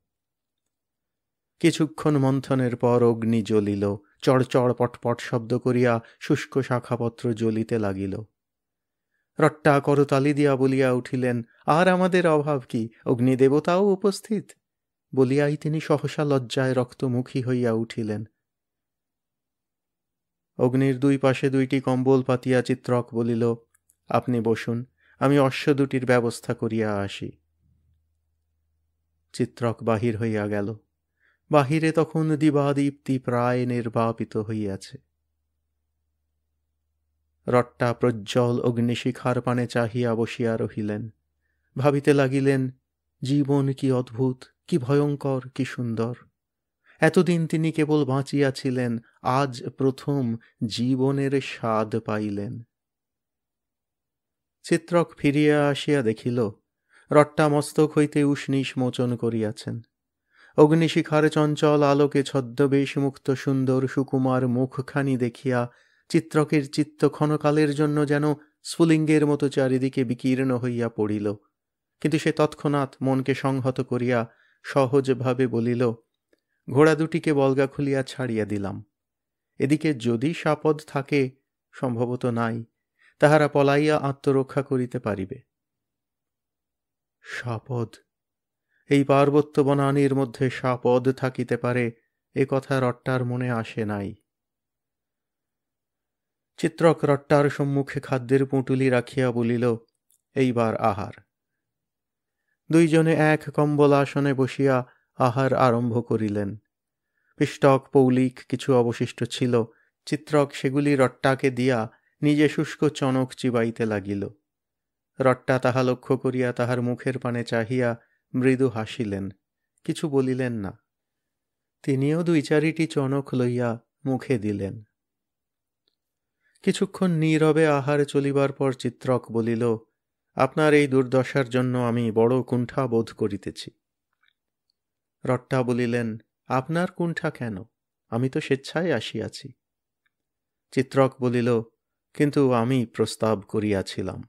কিছুক্ষণ মন্থনের পর অগ্নি জ্বলিল। চড়চড় পটপট শব্দ করিয়া শুষ্ক শাখাপত্র জ্বলিতে লাগিল। রট্টা করতালি দিয়া বলিয়া উঠিলেন, আর আমাদের অভাব কি, অগ্নিদেবতাও উপস্থিত। বলিয়াই তিনি সহসা লজ্জায় রক্তমুখী হইয়া উঠিলেন। অগ্নির দুই পাশে দুইটি কম্বল পাতিয়া চিত্রক বলিল, আপনি বসুন, আমি অশ্ব দুটির ব্যবস্থা করিয়া আসি। চিত্রক বাহির হইয়া গেল। বাহিরে তখন দিবাদীপ্তি প্রায় নির্বাপিত হইয়াছে। রট্টা প্রজ্জ্বল অগ্নিশিখার পানে চাহিয়া বসিয়া রহিলেন। ভাবিতে লাগিলেন, জীবন কি অদ্ভুত, কি ভয়ঙ্কর, কি সুন্দর। এতদিন তিনি কেবল বাঁচিয়াছিলেন, আজ প্রথম জীবনের স্বাদ পাইলেন। চিত্রক ফিরিয়া আসিয়া দেখিল, রট্টা মস্তক হইতে উষ্ণীষ মোচন করিয়াছেন। অগ্নিশিখার চঞ্চল আলোকে ছদ্মবেশ মুক্ত সুন্দর সুকুমার মুখখানি দেখিয়া চিত্রকের চিত্ত ক্ষণকালের জন্য যেন স্ফুলিঙ্গের মতো চারিদিকে বিকীর্ণ হইয়া পড়িল। কিন্তু সে তৎক্ষণাৎ মনকে সংহত করিয়া সহজভাবে বলিল, ঘোড়া দুটিকে বলগা খুলিয়া ছাড়িয়া দিলাম। এদিকে যদি সাপদ থাকে, সম্ভবত নাই, তাহারা পলাইয়া আত্মরক্ষা করিতে পারিবে। সাপদ! এই পার্বত্য বনানীর মধ্যে সাপদ থাকিতে পারে, এ কথা রট্টার মনে আসে নাই। চিত্রক রট্টার সম্মুখে খাদ্যের পুঁটুলি রাখিয়া বলিল, এইবার আহার। দুইজনে এক কম্বল আসনে বসিয়া আহার আরম্ভ করিলেন। পিষ্টক পৌলিক কিছু অবশিষ্ট ছিল। চিত্রক সেগুলি রট্টাকে দিয়া নিজে শুষ্ক চনক চিবাইতে লাগিল। রট্টা তাহা লক্ষ্য করিয়া তাহার মুখের পানে চাহিয়া মৃদু হাসিলেন, কিছু বলিলেন না। তিনিও দুই চারিটি চনক লইয়া মুখে দিলেন। কিছুক্ষণ নীরবে আহার চলিবার পর চিত্রক বলিল, আপনার এই দুর্দশার জন্য আমি বড় কুণ্ঠা বোধ করিতেছি। রট্টা বলিলেন, আপনার কুণ্ঠা কেন, আমি তো স্বেচ্ছায় আসিয়াছি। চিত্রক বলিল, কিন্তু আমি প্রস্তাব করিয়াছিলাম।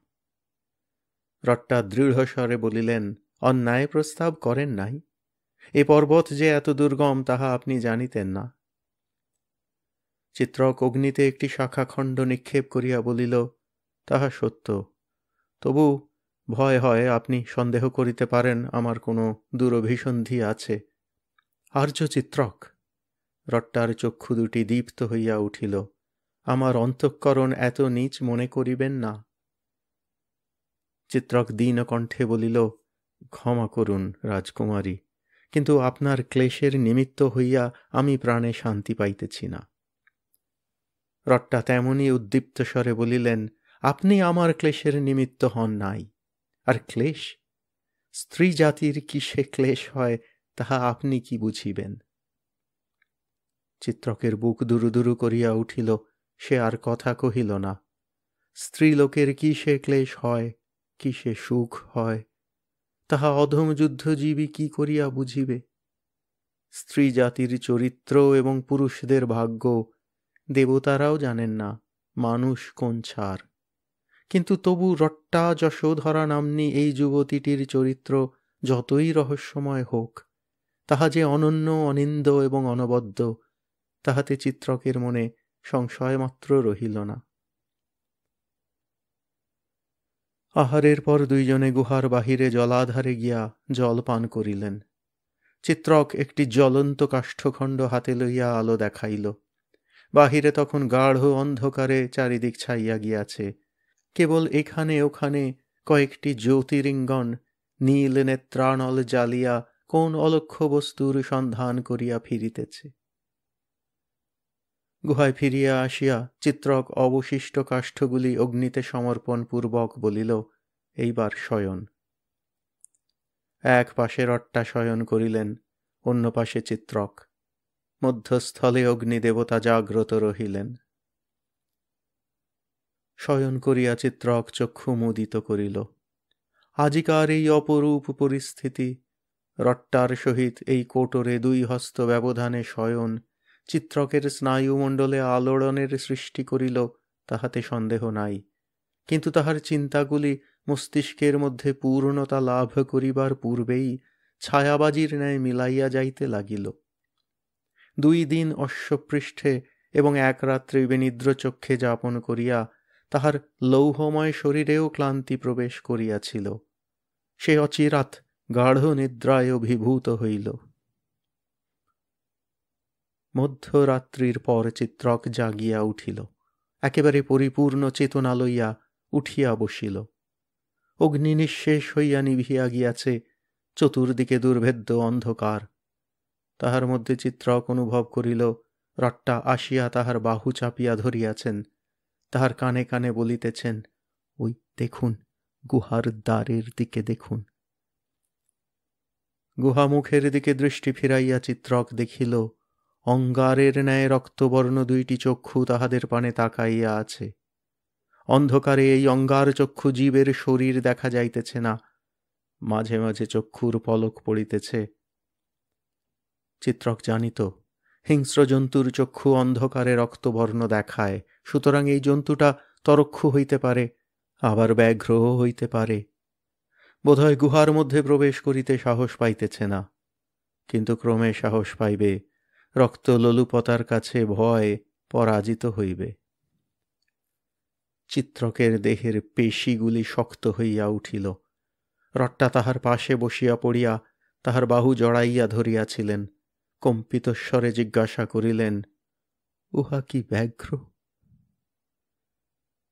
রট্টা দৃঢ়স্বরে বলিলেন, অন্যায় প্রস্তাব করেন নাই। এ পর্বত যে এত দুর্গম তাহা আপনি জানিতেন না। চিত্রক অগ্নিতে একটি শাখাখণ্ড নিক্ষেপ করিয়া বলিল, তাহা সত্য, তবু ভয় হয় আপনি সন্দেহ করিতে পারেন আমার কোনো দুরভিসন্ধি আছে। আর্য চিত্রক! রট্টার চক্ষু দুটি দীপ্ত হইয়া উঠিল। আমার অন্তঃকরণ এত নীচ মনে করিবেন না। চিত্রক দীন কণ্ঠে বলিল, ক্ষমা করুন রাজকুমারী, কিন্তু আপনার ক্লেশের নিমিত্ত হইয়া আমি প্রাণে শান্তি পাইতেছি না। রট্টা তেমনি উদ্দীপ্ত স্বরে বলিলেন, আপনি আমার ক্লেশের নিমিত্ত হন নাই। আর ক্লেশ, স্ত্রী জাতির কিসে ক্লেশ হয় তাহা আপনি কি বুঝিবেন। চিত্রকের বুক দুরু দুরু করিয়া উঠিল। সে আর কথা কহিল না। স্ত্রীলোকের কিসে ক্লেশ হয়, কিসে সুখ হয়, তাহা অধম যুদ্ধজীবী কি করিয়া বুঝিবে। স্ত্রী জাতির চরিত্র এবং পুরুষদের ভাগ্য দেবতারাও জানেন না, মানুষ কোন ছার। কিন্তু তবু রট্টা যশোধরা নাম্নী এই যুবতীটির চরিত্র যতই রহস্যময় হোক, তাহা যে অনন্য, অনিন্দ এবং অনবদ্য, তাহাতে চিত্রকের মনে সংশয়মাত্র রহিল না। আহারের পর দুইজনে গুহার বাহিরে জলাধারে গিয়া জল পান করিলেন। চিত্রক একটি জ্বলন্ত কাষ্ঠখণ্ড হাতে লইয়া আলো দেখাইল। বাহিরে তখন গাঢ় অন্ধকারে চারিদিক ছাইয়া গিয়াছে। কেবল এখানে ওখানে কয়েকটি জ্যোতিরিঙ্গন নীল নেত্রানল জ্বালিয়া কোন অলক্ষ্য বস্তুর সন্ধান করিয়া ফিরিতেছে। গুহায় ফিরিয়া আসিয়া চিত্রক অবশিষ্ট কাষ্ঠগুলি অগ্নিতে সমর্পণ পূর্বক বলিল, এইবার শয়ন। এক পাশে রট্টা শয়ন করিলেন, অন্য পাশে চিত্রক। মধ্যস্থলে অগ্নিদেবতা জাগ্রত রহিলেন। শয়ন করিয়া চিত্রক চক্ষু মুদিত করিল। আজিকার এই অপরূপ পরিস্থিতি, রট্টার সহিত এই কোটরে দুই হস্ত ব্যবধানে শয়ন, চিত্রকের স্নায়ুমণ্ডলে আলোড়নের সৃষ্টি করিল, তাহাতে সন্দেহ নাই। কিন্তু তাহার চিন্তাগুলি মস্তিষ্কের মধ্যে পূর্ণতা লাভ করিবার পূর্বেই ছায়াবাজির ন্যায় মিলাইয়া যাইতে লাগিল। 2 দিন অশ্বপৃষ্ঠে এবং এক রাত্রি বিনিদ্র চক্ষে যাপন করিয়া তাহার লৌহময় শরীরেও ক্লান্তি প্রবেশ করিয়াছিল। সে অচিরাৎ গাঢ় নিদ্রায় অভিভূত হইল। মধ্যরাত্রির পর চিত্রক জাগিয়া উঠিল। একেবারে পরিপূর্ণ চেতনা লইয়া উঠিয়া বসিল। অগ্নি নিঃশেষ হইয়া নিভিয়া গিয়াছে, চতুর্দিকে দুর্ভেদ্য অন্ধকার। তাহার মধ্যে চিত্রক অনুভব করিল রট্টা আসিয়া তাহার বাহু চাপিয়া ধরিয়াছেন, তাহার কানে কানে বলিতেছেন, ওই দেখুন, গুহার দ্বারের দিকে দেখুন। গুহামুখের দিকে দৃষ্টি ফিরাইয়া চিত্রক দেখিল অঙ্গারের ন্যায় রক্তবর্ণ 2টি চক্ষু তাহাদের পানে তাকাইয়া আছে। অন্ধকারে এই অঙ্গার চক্ষু জীবের শরীর দেখা যাইতেছে না, মাঝে মাঝে চক্ষুর পলক পড়িতেছে। চিত্রক জানিত হিংস্র জন্তুর চক্ষু অন্ধকারে রক্তবর্ণ দেখায়, সুতরাং এই জন্তুটা তরক্ষু হইতে পারে, আবার ব্যাঘ্রও হইতে পারে। বোধহয় গুহার মধ্যে প্রবেশ করিতে সাহস পাইতেছে না, কিন্তু ক্রমে সাহস পাইবে, রক্তলোলুপতার কাছে ভয় পরাজিত হইবে। চিত্রকের দেহের পেশিগুলি শক্ত হইয়া উঠিল। রট্টা তাহার পাশে বসিয়া পড়িয়া তাহার বাহু জড়াইয়া ধরিয়াছিলেন। কম্পিত স্বরে জিজ্ঞাসা করিলেন, উহা কি ব্যাঘ্র?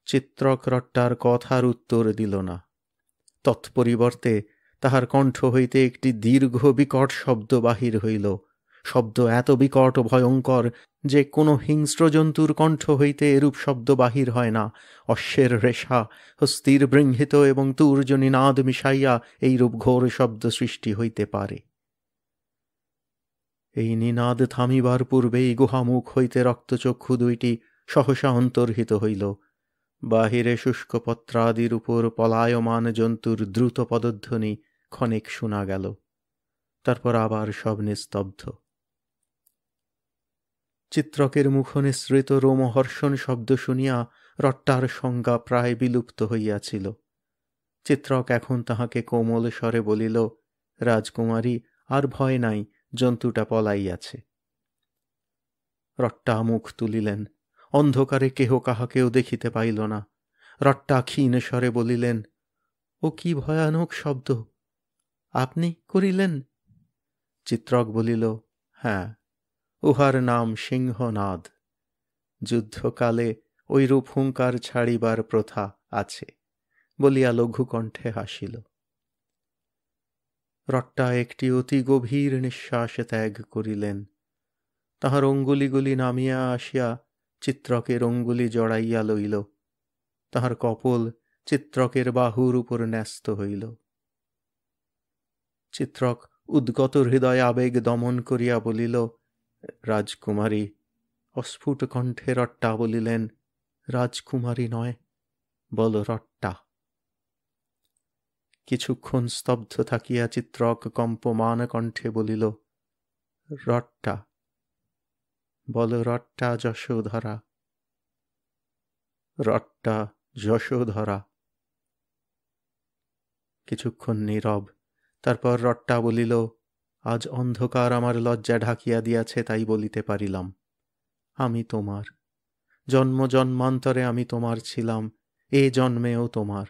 চিত্রক রট্টার কথার উত্তর দিল না। তৎপরিবর্তে তাহার কণ্ঠ হইতে একটি দীর্ঘ বিকট শব্দ বাহির হইল। শব্দ এত বিকট ও ভয়ঙ্কর যে কোনো হিংস্র জন্তুর কণ্ঠ হইতে এরূপ শব্দ বাহির হয় না। অশ্বের রেশা, হস্তির বৃংহিত এবং তূর্যনিনাদ মিশাইয়া এইরূপ ঘোর শব্দ সৃষ্টি হইতে পারে। এই নিনাদ থামিবার পূর্বেই গুহামুখ হইতে রক্তচক্ষু 2টি সহসা অন্তর্হিত হইল। বাহিরে শুষ্ক পত্রাদির উপর পলায়মান জন্তুর দ্রুত পদধ্বনি ক্ষণিক শোনা গেল, তারপর আবার সব নিস্তব্ধ। চিত্রকের মুখনিসৃত রোমহর্ষণ শব্দ শুনিয়া রট্টার সংজ্ঞা প্রায় বিলুপ্ত হইয়াছিল। চিত্রক এখন তাহাকে কোমল স্বরে বলিল, রাজকুমারী, আর ভয় নাই, জন্তুটা পলাইয়াছে। রট্টা মুখ তুলিলেন। অন্ধকারে কেহ কাহাকেও দেখিতে পাইল না। রট্টা ক্ষীণ স্বরে বলিলেন, ও কি ভয়ানক শব্দ! আপনি করিলেন? চিত্রক বলিল, হ্যাঁ, উহার নাম সিংহনাদ। যুদ্ধকালে ঐরূপ হুঙ্কার ছাড়িবার প্রথা আছে বলিয়া লঘুকণ্ঠে হাসিল। রট্টা একটি অতি গভীর নিঃশ্বাস ত্যাগ করিলেন। তাহার অঙ্গুলিগুলি নামিয়া আসিয়া চিত্রকের অঙ্গুলি জড়াইয়া লইল। তাহার কপোল চিত্রকের বাহুর উপর ন্যস্ত হইল। চিত্রক উদ্গত হৃদয় আবেগ দমন করিয়া বলিল, রাজকুমারী। অস্ফুট কণ্ঠে রট্টা বলিলেন, রাজকুমারী নয়, বল রট্টা। কিছুক্ষণ স্তব্ধ থাকিয়া চিত্রক কম্পমান কণ্ঠে বলিল, রট্টা। বল রট্টা যশোধরা। রট্টা যশোধরা। কিছুক্ষণ নীরব, তারপর রট্টা বলিল, আজ অন্ধকার আমার লজ্জা ঢাকিয়া দিয়াছে, তাই বলিতে পারিলাম। আমি তোমার, জন্ম জন্মান্তরে আমি তোমার ছিলাম, এ জন্মেও তোমার,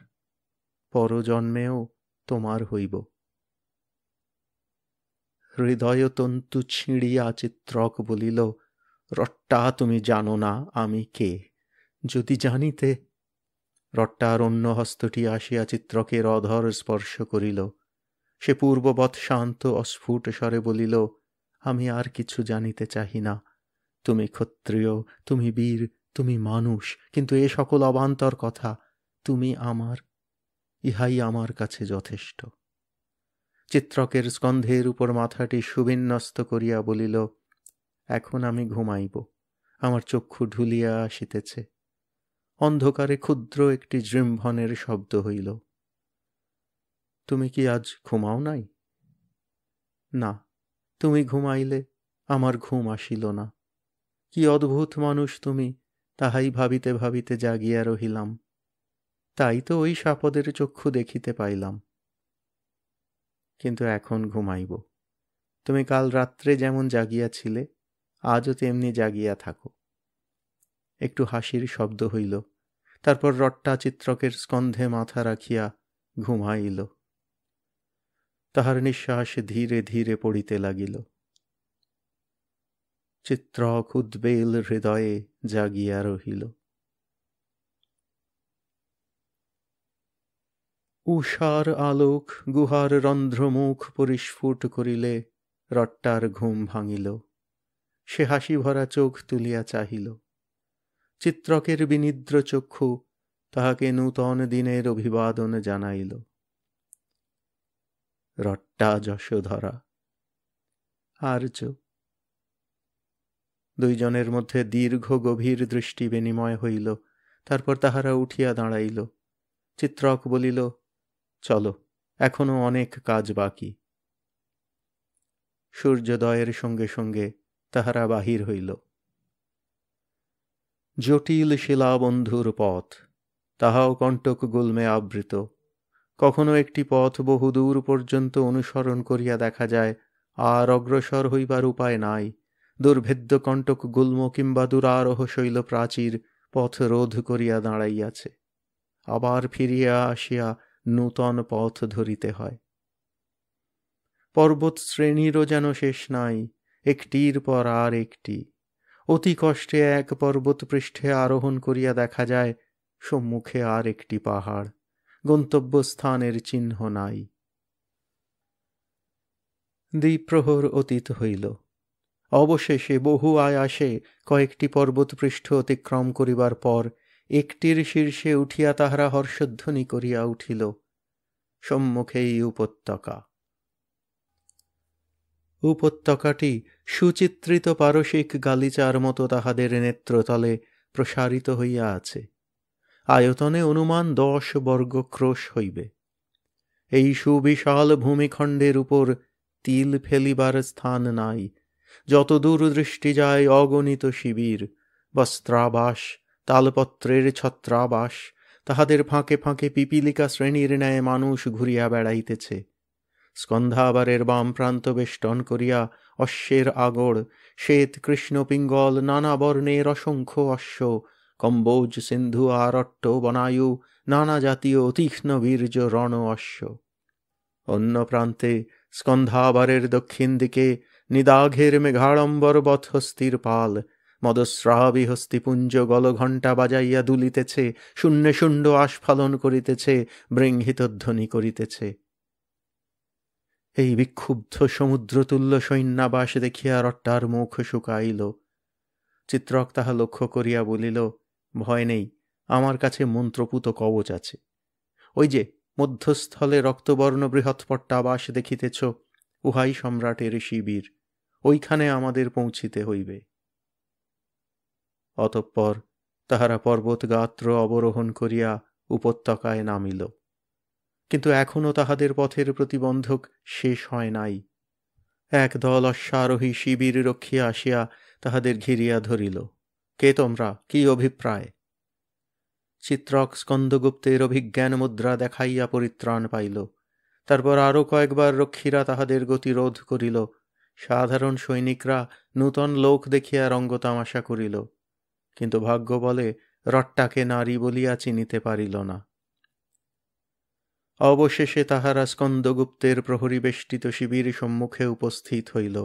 পরজন্মেও তোমার হইব। হৃদয়তন্তু ছিঁড়িয়া চিত্রক বলিল, রট্টা তুমি জানো না আমি কে, যদি জানিতে। রট্টার অন্য হস্তটি আসিয়া চিত্রকের অধর স্পর্শ করিল। সে পূর্ববৎ শান্ত অস্ফুট স্বরে বলিল, আমি আর কিছু জানিতে চাহি না। তুমি ক্ষত্রিয়, তুমি বীর, তুমি মানুষ, কিন্তু এ সকল অবান্তর কথা। তুমি আমার, ইহাই আমার কাছে যথেষ্ট। চিত্রকের স্কন্ধের উপর মাথাটি সুবিন্যস্ত করিয়া বলিল, এখন আমি ঘুমাইব, আমার চক্ষু ঢুলিয়া আসিতেছে। অন্ধকারে ক্ষুদ্র একটি জৃম্ভনের শব্দ হইল। তুমি কি আজ ঘুমাও নাই? না, তুমি ঘুমাইলে আমার ঘুম আসিল না। কি অদ্ভুত মানুষ তুমি, তাহাই ভাবিতে ভাবিতে জাগিয়া রহিলাম। তাই তো ওই সাপদের চক্ষু দেখিতে পাইলাম। কিন্তু এখন ঘুমাইব। তুমি কাল রাত্রে যেমন জাগিয়াছিলে, আজও তেমনি জাগিয়া থাকো। একটু হাসির শব্দ হইল, তারপর রট্টা চিত্রকের স্কন্ধে মাথা রাখিয়া ঘুমাইল। তাহার নিঃশ্বাস ধীরে ধীরে পড়িতে লাগিল। চিত্রক উদ্বেল হৃদয়ে জাগিয়া রহিল। উষার আলোক গুহার রন্ধ্রমুখ পরিস্ফুট করিলে রট্টার ঘুম ভাঙিল। সে হাসি ভরা চোখ তুলিয়া চাহিল। চিত্রকের বিনিদ্র চক্ষু তাহাকে নূতন দিনের অভিবাদন জানাইল। রট্টা যশোধরা, আর্য। দুইজনের মধ্যে দীর্ঘ গভীর দৃষ্টি বিনিময় হইল, তারপর তাহারা উঠিয়া দাঁড়াইল। চিত্রক বলিল, চলো, এখনো অনেক কাজ বাকি। সূর্যোদয়ের সঙ্গে সঙ্গে তাহারা বাহির হইল। জটিল শিলাবন্ধুর পথ, তাহাও কণ্টক গুল্মে আবৃত। কখনো একটি পথ বহুদূর পর্যন্ত অনুসরণ করিয়া দেখা যায়, আর অগ্রসর হইবার উপায় নাই। দুর্ভেদ্য কণ্টক গুল্ম কিংবা দুরারোহ শৈল প্রাচীর পথ রোধ করিয়া দাঁড়াইয়াছে। আবার ফিরিয়া আসিয়া নূতন পথ ধরিতে হয়। পর্বত শ্রেণীরও যেন শেষ নাই, একটির পর আর একটি। অতি কষ্টে এক পর্বত পৃষ্ঠে আরোহণ করিয়া দেখা যায়, সম্মুখে আর একটি পাহাড়, গন্তব্যস্থানের চিহ্ন নাই। দ্বিপ্রহর অতীত হইল। অবশেষে বহু আয়াসে কয়েকটি পর্বতপৃষ্ঠ অতিক্রম করিবার পর একটির শীর্ষে উঠিয়া তাহারা হর্ষধ্বনি করিয়া উঠিল। সম্মুখেই উপত্যকা। উপত্যকাটি সুচিত্রিত পারসিক গালিচার মতো তাহাদের নেত্রতলে প্রসারিত হইয়া আছে। আয়তনে অনুমান 10 বর্গক্রোশ হইবে। এই সুবিশাল ভূমিখণ্ডের উপর তিল ফেলিবার স্থান নাই। যতদূর দৃষ্টি যায় অগণিত শিবির, বস্ত্রাবাস, তালপত্রের ছত্রাবাস, তাহাদের ফাঁকে ফাঁকে পিপীলিকা শ্রেণীর ন্যায় মানুষ ঘুরিয়া বেড়াইতেছে। স্কন্ধাবারের বাম প্রান্ত বেষ্টন করিয়া অশ্বের আগড়, শ্বেত কৃষ্ণ পিঙ্গল নানা বর্ণের অসংখ্য অশ্ব, কম্বোজ সিন্ধু আরট্ট বনায়ু নানা জাতীয় তীক্ষ্ণ বীর্য রণ অশ্ব। অন্য প্রান্তে স্কন্ধাবারের দক্ষিণ দিকে নিদাঘের মেঘাড়ম্বরবৎ হস্তির পাল, মদস্রাবী হস্তিপুঞ্জ গলঘণ্টা বাজাইয়া দুলিতেছে, শূন্যে শূন্য আস্ফালন করিতেছে, বৃংহিতধ্বনি করিতেছে। এই বিক্ষুব্ধ সমুদ্রতুল্য সৈন্যাবাস দেখিয়া রট্টার মুখ শুকাইল। চিত্রক তাহা লক্ষ্য করিয়া বলিল, ভয় নেই, আমার কাছে মন্ত্রপুত কবচ আছে। ওই যে মধ্যস্থলে রক্তবর্ণ বৃহৎপট্টাবাস দেখিতেছ, উহাই সম্রাটের শিবির, ওইখানে আমাদের পৌঁছিতে হইবে। অতঃপর তাহারা পর্বতগাত্র অবরোহণ করিয়া উপত্যকায় নামিল। কিন্তু এখনও তাহাদের পথের প্রতিবন্ধক শেষ হয় নাই। একদল অশ্বারোহী শিবির রক্ষিয়া আসিয়া তাহাদের ঘিরিয়া ধরিল। কে তোমরা, কি অভিপ্রায়? চিত্রক স্কন্দগুপ্তের অভিজ্ঞান মুদ্রা দেখাইয়া পরিত্রাণ পাইল। তারপর আরও কয়েকবার রক্ষীরা তাহাদের গতিরোধ করিল। সাধারণ সৈনিকরা নূতন লোক দেখিয়া রঙ্গতামাশা করিল, কিন্তু ভাগ্য বলে রট্টাকে নারী বলিয়া চিনিতে পারিল না। অবশেষে তাহারা স্কন্দগুপ্তের প্রহরী বেষ্টিত শিবির সম্মুখে উপস্থিত হইল।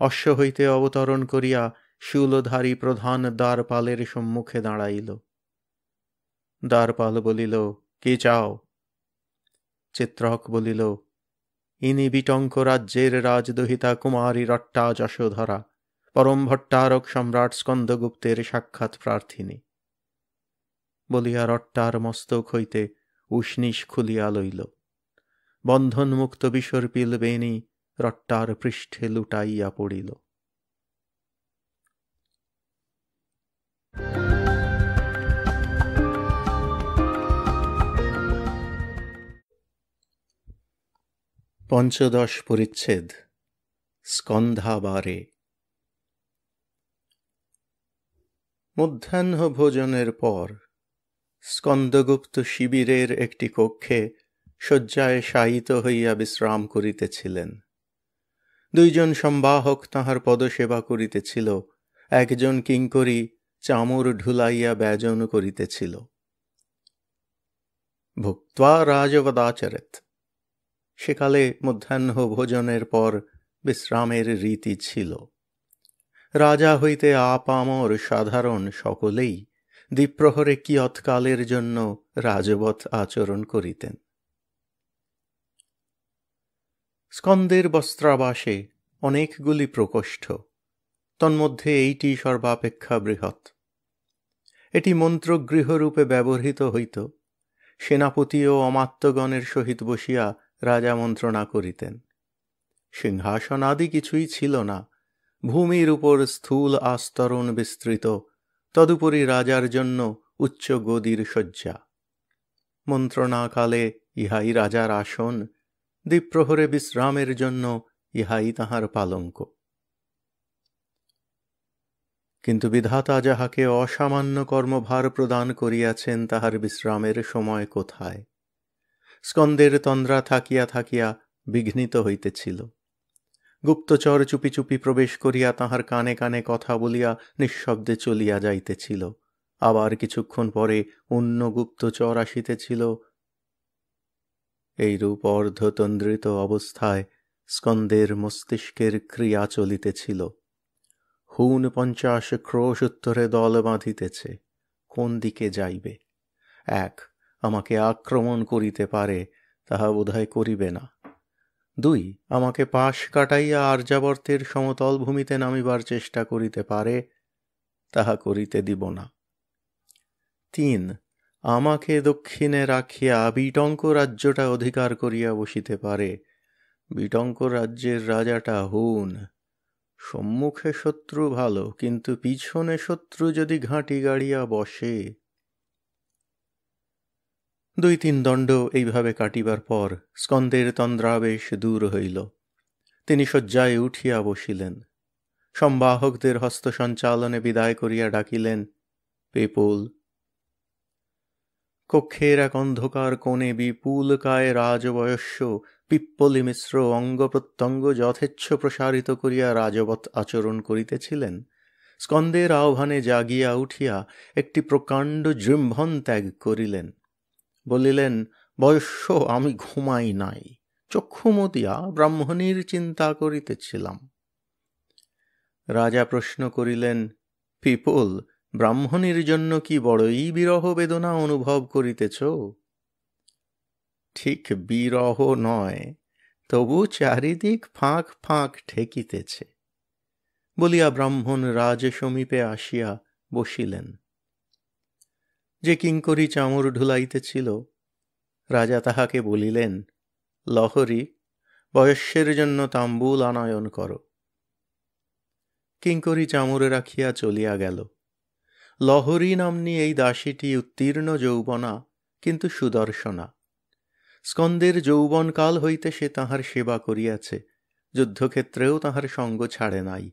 অশ্ব হইতে অবতরণ করিয়া শূলধারী প্রধান দ্বারপালের সম্মুখে দাঁড়াইল। দ্বারপাল বলিল, কি চাও? চিত্রক বলিল, ইনি বিটঙ্ক রাজ্যের রাজদহিতা কুমারী রট্টা যশোধরা, পরম ভট্টারক সম্রাট স্কন্দগুপ্তের সাক্ষাৎ প্রার্থিনী। বলিয়া রট্টার মস্তক হইতে উষ্ণীষ খুলিয়া লইল। বন্ধনমুক্ত বিসর্পিল বেণী রট্টার পৃষ্ঠে লুটাইয়া পড়িল। পঞ্চদশ পরিচ্ছেদ। স্কন্ধাবারে। মধ্যাহ্ন ভোজনের পর স্কন্দগুপ্ত শিবিরের একটি কক্ষে শয্যায় শায়িত হইয়া বিশ্রাম করিতেছিলেন। দুইজন সম্বাহক তাঁহার পদসেবা করিতেছিল, একজন কিঙ্করী চামর ঢুলাইয়া ব্যজন করিতেছিল। ভুক্ত্বা রাজবদাচরেত। সেকালে মধ্যাহ্ন ভোজনের পর বিশ্রামের রীতি ছিল। রাজা হইতে আপামর সাধারণ সকলেই দ্বিপ্রহরে কিয়ৎকালের জন্য রাজবৎ আচরণ করিতেন। স্কন্দের বস্ত্রাবাসে অনেকগুলি প্রকোষ্ঠ, তন্মধ্যে এইটি সর্বাপেক্ষা বৃহৎ। এটি মন্ত্রগৃহরূপে ব্যবহৃত হইত। সেনাপতি ও অমাত্যগণের সহিত বসিয়া রাজা মন্ত্রণা করিতেন। সিংহাসন আদি কিছুই ছিল না। ভূমির উপর স্থূল আস্তরণ বিস্তৃত, তদুপরি রাজার জন্য উচ্চ গদির শয্যা। মন্ত্রণাকালে ইহাই রাজার আসন, দ্বিপ্রহরে বিশ্রামের জন্য ইহাই তাহার পালঙ্ক। কিন্তু বিধাতা যাহাকে অসামান্য কর্মভার প্রদান করিয়াছেন, তাহার বিশ্রামের সময় কোথায়? স্কন্দের তন্দ্রা থাকিয়া থাকিয়া বিঘ্নিত হইতেছিল। গুপ্তচর চুপি চুপি প্রবেশ করিয়া তাহার কানে কানে কথা বলিয়া নিঃশব্দে চলিয়া যাইতেছিল। আবার কিছুক্ষণ পরে অন্য গুপ্তচর আসিতেছিল। এইরূপ অর্ধতন্দ্রিত অবস্থায় স্কন্দের মস্তিষ্কের ক্রিয়া চলিতেছিল। হুন 50 ক্রোশ উত্তরে দল বাঁধিতেছে। কোন দিকে যাইবে? এক, আমাকে আক্রমণ করিতে পারে, তাহা বোধহয় করিবে না। 2, আমাকে পাশ কাটাইয়া আর্যাবর্তের সমতল ভূমিতে নামিবার চেষ্টা করিতে পারে, তাহা করিতে দিব না। 3, আমাকে দক্ষিণে রাখিয়া বিটঙ্ক রাজ্যটা অধিকার করিয়া বসিতে পারে। বিটঙ্ক রাজ্যের রাজাটা হুন। সম্মুখে শত্রু ভালো, কিন্তু পিছনে শত্রু যদি ঘাঁটি গাড়িয়া বসে। 2-3 দণ্ড এইভাবে কাটিবার পর স্কন্দের তন্দ্রাবেশ দূর হইল। তিনি শয্যায় উঠিয়া বসিলেন। সম্বাহকদের হস্ত সঞ্চালনে বিদায় করিয়া ডাকিলেন, পিপুল। কক্ষের এক অন্ধকার কোণে বিপুলকায় রাজবয়স্য পিপ্পলি মিশ্র অঙ্গ প্রত্যঙ্গ যথেচ্ছ প্রসারিত করিয়া রাজবৎ আচরণ করিতেছিলেন। স্কন্দের আহ্বানে জাগিয়া উঠিয়া একটি প্রকাণ্ড জৃম্ভন ত্যাগ করিলেন। বলিলেন, বয়স্য, আমি ঘুমাই নাই, চক্ষু মুদিয়া ব্রাহ্মণীর চিন্তা করিতেছিলাম। রাজা প্রশ্ন করিলেন, পিপুল, ব্রাহ্মণীর জন্য কি বড়ই বিরহ বেদনা অনুভব করিতেছ? ঠিক বিরহ নয়, তবু চারিদিক ফাঁক ফাঁক ঠেকিতেছে, বলিয়া ব্রাহ্মণ রাজ সমীপে আসিয়া বসিলেন। যে কিঙ্করী চামর ঢুলাইতেছিল, রাজা তাহাকে বলিলেন, লহরী, বয়স্যের জন্য তাম্বুল আনয়ন কর। কিঙ্করী চামরে রাখিয়া চলিয়া গেল। লহরী নাম্নী এই দাসীটি উত্তীর্ণ যৌবনা, কিন্তু সুদর্শনা। স্কন্দের যৌবনকাল হইতে সে তাহার সেবা করিয়াছে, যুদ্ধক্ষেত্রেও তাহার সঙ্গ ছাড়ে নাই।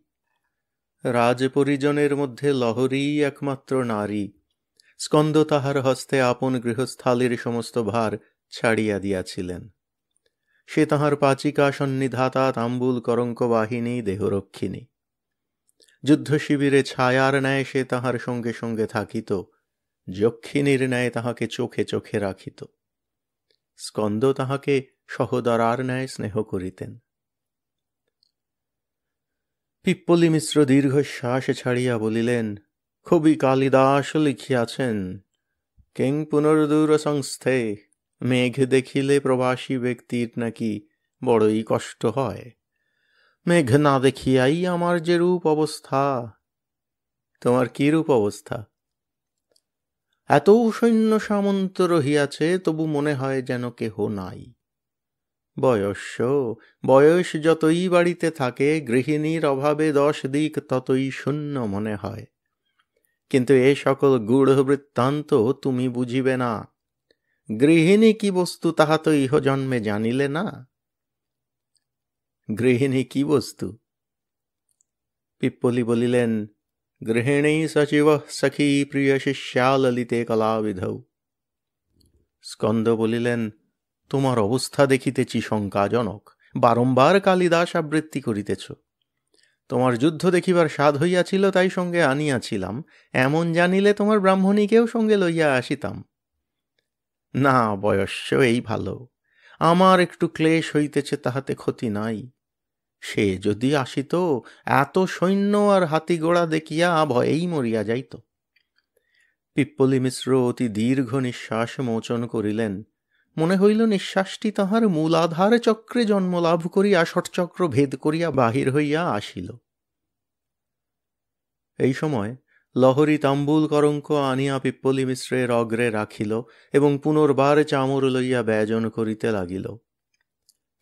রাজপরিজনের মধ্যে লহরীই একমাত্র নারী, স্কন্দ তাহার হস্তে আপন গৃহস্থালির সমস্ত ভার ছাড়িয়া দিয়াছিলেন। সে তাহার পাচিকা সন্নিধাতা, তাম্বুল কলঙ্ক বাহিনী, দেহরক্ষিণী। যুদ্ধ শিবিরে ছায়ার ন্যায় সে তাহার সঙ্গে সঙ্গে থাকিত, যক্ষিণীর ন্যায় তাহাকে চোখে চোখে রাখিত। স্কন্দ তাহাকে সহোদরার ন্যায় স্নেহ করিতেন। পিপ্পলি মিশ্র দীর্ঘশ্বাস ছাড়িয়া বলিলেন, কবি কালিদাস লিখিয়াছেন, কিং পুনর্দূর সংস্থে, মেঘ দেখিলে প্রবাসী ব্যক্তির নাকি বড়ই কষ্ট হয়। মেঘ না দেখিয়াই আমার যে রূপ অবস্থা। তোমার কি রূপ অবস্থা? এত সৈন্য সামন্ত রহিয়াছে, তবু মনে হয় যেন কেহ নাই। বয়স যতই বাড়িতে থাকে, গৃহিণীর অভাবে 10 দিক ততই শূন্য মনে হয়। কিন্তু এ সকল গূঢ় বৃত্তান্ত তুমি বুঝিবে না। গৃহিণী কি বস্তু তাহা তো ইহ জন্মে জানিলে না। গৃহিণী কি বস্তু? পিপ্পলি বলিলেন, গৃহিণী সচিব সখী প্রিয় শিষ্যা ললিতে কলাবিধৌ। স্কন্দ বলিলেন, তোমার অবস্থা দেখিতেছি শঙ্কাজনক। বারংবার কালিদাস আবৃত্তি করিতেছ। তোমার যুদ্ধ দেখিবার স্বাদ হইয়াছিল, তাই সঙ্গে আনিয়াছিলাম। এমন জানিলে তোমার ব্রাহ্মণীকেও সঙ্গে লইয়া আসিতাম। না বয়স্য, এই ভালো। আমার একটু ক্লেশ হইতেছে, তাহাতে ক্ষতি নাই। সে যদি আসিত, এত সৈন্য আর হাতি ঘোড়া দেখিয়া ভয়েই মরিয়া যাইত। পিপ্পলি মিশ্র অতি দীর্ঘ নিঃশ্বাস মোচন করিলেন। মনে হইল নিঃশ্বাসটি তাহার মূলাধার চক্রে জন্মলাভ করিয়া ষটচক্র ভেদ করিয়া বাহির হইয়া আসিল। এই সময় লহরী তাম্বুল কলঙ্ক আনিয়া পিপ্পলি মিশ্রের অগ্রে রাখিল এবং পুনর্বার চামর লইয়া ব্যজন করিতে লাগিল।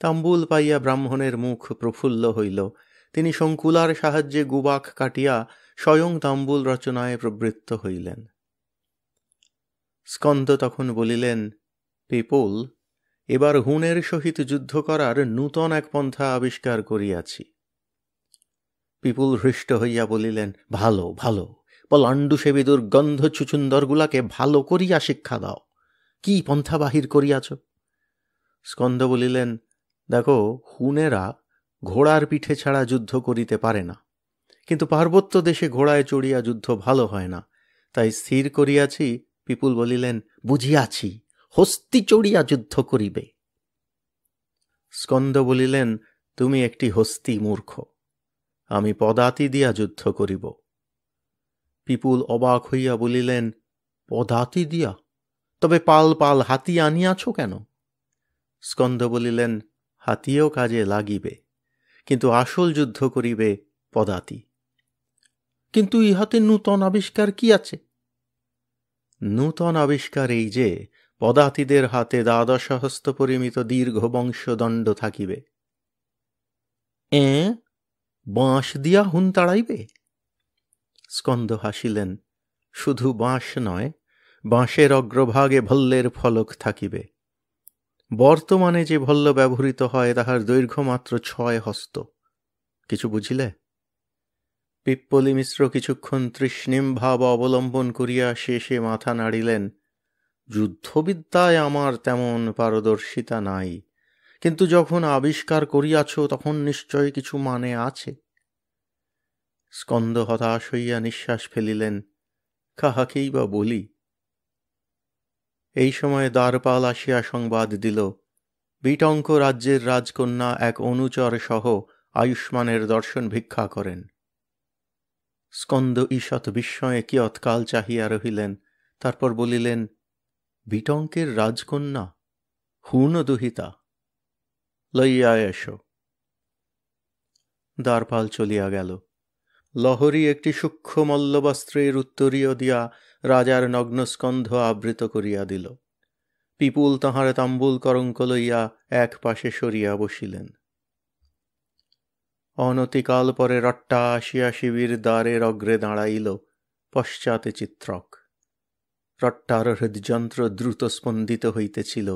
তাম্বুল পাইয়া ব্রাহ্মণের মুখ প্রফুল্ল হইল। তিনি শঙ্কুলার সাহায্যে গুবাক কাটিয়া স্বয়ং তাম্বুল রচনায় প্রবৃত্ত হইলেন। স্কন্দ তখন বলিলেন, পিপুল, এবার হুণের সহিত যুদ্ধ করার নূতন এক পন্থা আবিষ্কার করিয়াছি। পিপুল হৃষ্ট হইয়া বলিলেন, ভালো ভালো, পলাণ্ডু সেবী দুর্গন্ধ চুচুন্দরগুলাকে ভালো করিয়া শিক্ষা দাও। কি পন্থা বাহির করিয়াছ? স্কন্দ বলিলেন, দেখো, হুনেরা ঘোড়ার পিঠে ছাড়া যুদ্ধ করিতে পারে না, কিন্তু পার্বত্য দেশে ঘোড়ায় চড়িয়া যুদ্ধ ভালো হয় না, তাই স্থির করিয়াছি। পিপুল বলিলেন, বুঝিয়াছি, হস্তি চড়িয়া যুদ্ধ করিবে। স্কন্দ বলিলেন, তুমি একটি হস্তি মূর্খ। আমি পদাতি দিয়া যুদ্ধ করিব। পিপুল অবাক হইয়া বলিলেন, পদাতি দিয়া? তবে পাল পাল হাতি আনিয়াছ কেন? স্কন্দ বলিলেন, হাতিও কাজে লাগিবে, কিন্তু আসল যুদ্ধ করিবে পদাতি। কিন্তু ইহাতে নূতন আবিষ্কার কি আছে? নূতন আবিষ্কার এই যে, পদাতিদের হাতে 12 হস্ত পরিমিত দীর্ঘ বংশদণ্ড থাকিবে। বাঁশ দিয়া হুন তাড়াইবে? স্কন্দ হাসিলেন, শুধু বাঁশ নয়, বাঁশের অগ্রভাগে ভল্লের ফলক থাকিবে। বর্তমানে যে ভল্ল ব্যবহৃত হয়, তাহার দৈর্ঘ্য মাত্র 6 হস্ত। কিছু বুঝিলে? পিপ্পলি মিশ্র কিছুক্ষণ তৃষ্ণিম ভাব অবলম্বন করিয়া শেষে মাথা নাড়িলেন। যুদ্ধবিদ্যায় আমার তেমন পারদর্শিতা নাই, কিন্তু যখন আবিষ্কার করিয়াছ, তখন নিশ্চয় কিছু মানে আছে। স্কন্দ হতাশ হইয়া নিঃশ্বাস ফেলিলেন, কাহাকেই বা বলি। এই সময় দ্বারপাল আসিয়া সংবাদ দিল, বিটঙ্ক রাজ্যের রাজকন্যা এক অনুচর সহ আয়ুষ্মানের দর্শন ভিক্ষা করেন। স্কন্দ ঈষৎ বিস্ময়ে কিয়ৎকাল চাহিয়া রহিলেন, তারপর বলিলেন, বিটঙ্কের রাজকন্যা, হুন দুহিতা, লইয়া এসো। দ্বারপাল চলিয়া গেল। লহরী একটি সূক্ষ্ম মল্লবস্ত্রের উত্তরীয় দিয়া রাজার নগ্ন স্কন্ধ আবৃত করিয়া দিল। পিপুল তাহার তাম্বুল কলঙ্ক লইয়া এক পাশে সরিয়া বসিলেন। অনতিকাল পরে রট্টা আসিয়া শিবির দ্বারের অগ্রে দাঁড়াইল, পশ্চাতে চিত্রক। রট্টার হৃদযন্ত্র দ্রুত স্পন্দিত হইতেছিল।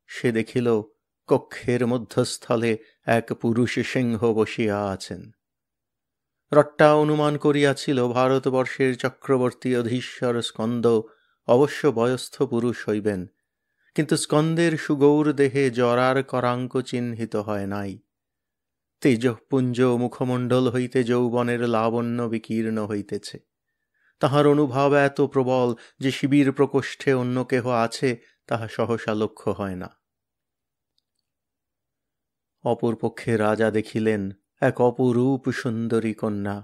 সে দেখিল, কক্ষের মধ্যস্থলে এক পুরুষ সিংহ বসিয়া আছেন। রট্টা অনুমান করিয়াছিল, ভারতবর্ষের চক্রবর্তী অধীশ্বর স্কন্দ অবশ্য বয়স্থ পুরুষ হইবেন, কিন্তু স্কন্দের সুগৌর দেহে জরার করাঙ্ক চিহ্নিত হয় নাই। তেজঃপুঞ্জ মুখমণ্ডল হইতে যৌবনের লাবণ্য বিকীর্ণ হইতেছে। তাহার অনুভব এত প্রবল যে শিবির প্রকোষ্ঠে অন্য কেহ আছে তাহা সহসা লক্ষ্য হয় না। অপরপক্ষে রাজা দেখিলেন এক অপরূপ সুন্দরী কন্যা।